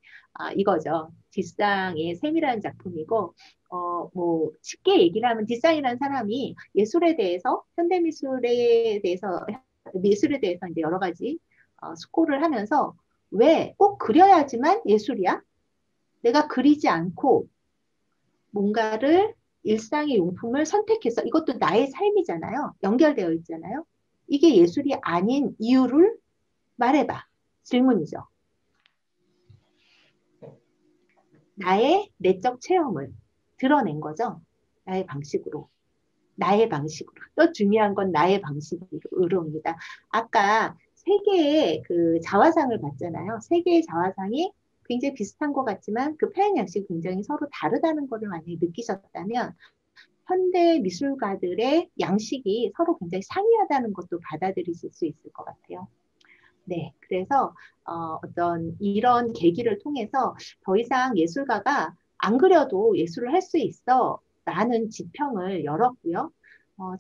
이거죠. 뒷상의 샘이라는 작품이고 뭐 쉽게 얘기를 하면 뒷상이라는 사람이 예술에 대해서 현대미술에 대해서 미술에 대해서 이제 여러 가지 숙고를 하면서 왜 꼭 그려야지만 예술이야? 내가 그리지 않고 뭔가를 일상의 용품을 선택해서 이것도 나의 삶이잖아요. 연결되어 있잖아요. 이게 예술이 아닌 이유를 말해봐. 질문이죠. 나의 내적 체험을 드러낸 거죠. 나의 방식으로. 나의 방식으로. 또 중요한 건 나의 방식으로입니다. 아까 세 개의 그 자화상을 봤잖아요. 세 개의 자화상이 굉장히 비슷한 것 같지만 그 표현 양식이 굉장히 서로 다르다는 것을 만약에 느끼셨다면 현대 미술가들의 양식이 서로 굉장히 상이하다는 것도 받아들이실 수 있을 것 같아요. 네, 그래서 어떤 이런 계기를 통해서 더 이상 예술가가 안 그려도 예술을 할 수 있어 라는 지평을 열었고요.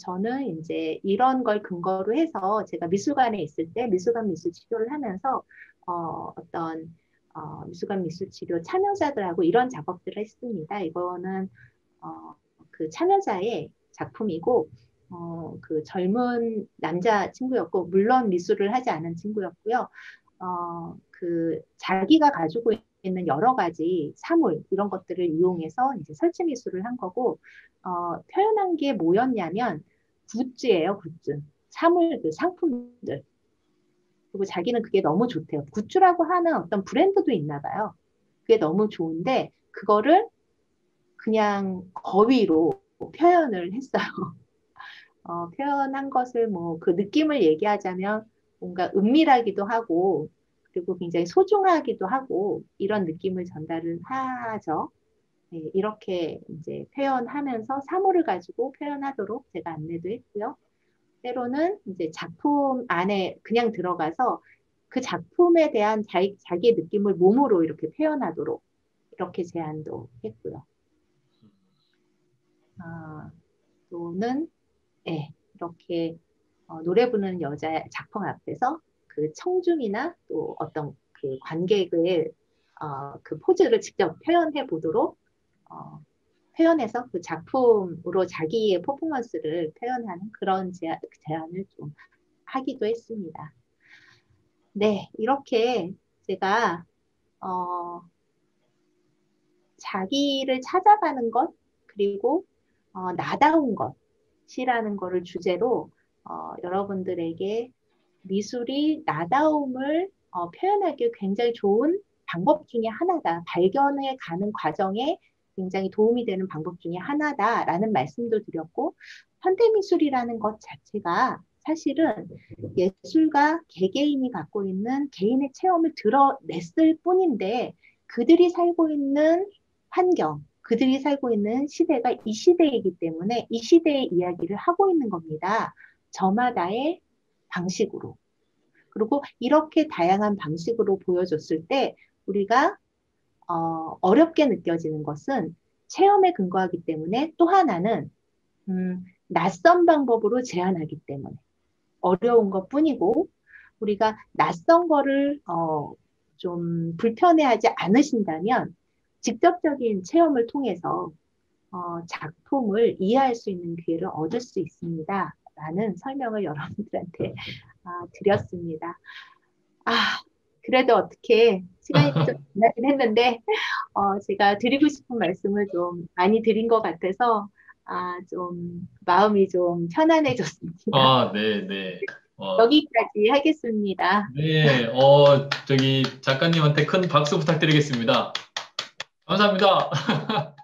저는 이제 이런 걸 근거로 해서 제가 미술관에 있을 때 미술관 미술 치료를 하면서 어떤 미술관 미술 치료 참여자들하고 이런 작업들을 했습니다. 이거는 그 참여자의 작품이고 그 젊은 남자 친구였고 물론 미술을 하지 않은 친구였고요. 그 자기가 가지고 있는 여러 가지 사물 이런 것들을 이용해서 이제 설치 미술을 한 거고 표현한 게 뭐였냐면 굿즈예요, 굿즈. 사물 그 상품들. 그리고 자기는 그게 너무 좋대요. 굿즈라고 하는 어떤 브랜드도 있나 봐요. 그게 너무 좋은데 그거를 그냥 거위로 표현을 했어요. 표현한 것을 뭐 그 느낌을 얘기하자면 뭔가 은밀하기도 하고 그리고 굉장히 소중하기도 하고 이런 느낌을 전달을 하죠. 네, 이렇게 이제 표현하면서 사물을 가지고 표현하도록 제가 안내도 했고요. 때로는 이제 작품 안에 그냥 들어가서 그 작품에 대한 자기의 느낌을 몸으로 이렇게 표현하도록 이렇게 제안도 했고요. 또는 네, 이렇게 노래 부르는 여자 작품 앞에서 그 청중이나 또 어떤 그 관객의 그 포즈를 직접 표현해 보도록 표현해서 그 작품으로 자기의 퍼포먼스를 표현하는 그런 제안을 좀 하기도 했습니다. 네, 이렇게 제가 자기를 찾아가는 것 그리고 나다운 것이라는 거를 주제로 여러분들에게 미술이 나다움을 표현하기 굉장히 좋은 방법 중에 하나다. 발견해 가는 과정에 굉장히 도움이 되는 방법 중에 하나다라는 말씀도 드렸고 현대미술이라는 것 자체가 사실은 예술가 개개인이 갖고 있는 개인의 체험을 드러냈을 뿐인데 그들이 살고 있는 환경, 그들이 살고 있는 시대가 이 시대이기 때문에 이 시대의 이야기를 하고 있는 겁니다. 저마다의 방식으로. 그리고 이렇게 다양한 방식으로 보여줬을 때 우리가 어렵게 느껴지는 것은 체험에 근거하기 때문에 또 하나는 낯선 방법으로 제안하기 때문에 어려운 것 뿐이고 우리가 낯선 거를 좀 불편해하지 않으신다면 직접적인 체험을 통해서 작품을 이해할 수 있는 기회를 얻을 수 있습니다. 라는 설명을 여러분들한테 드렸습니다. 그래도 어떻게 시간이 좀 지나긴 했는데 제가 드리고 싶은 말씀을 좀 많이 드린 것 같아서 좀 마음이 좀 편안해졌습니다.
네, 네. 어,
여기까지 하겠습니다.
네, 저기 작가님한테 큰 박수 부탁드리겠습니다. 감사합니다.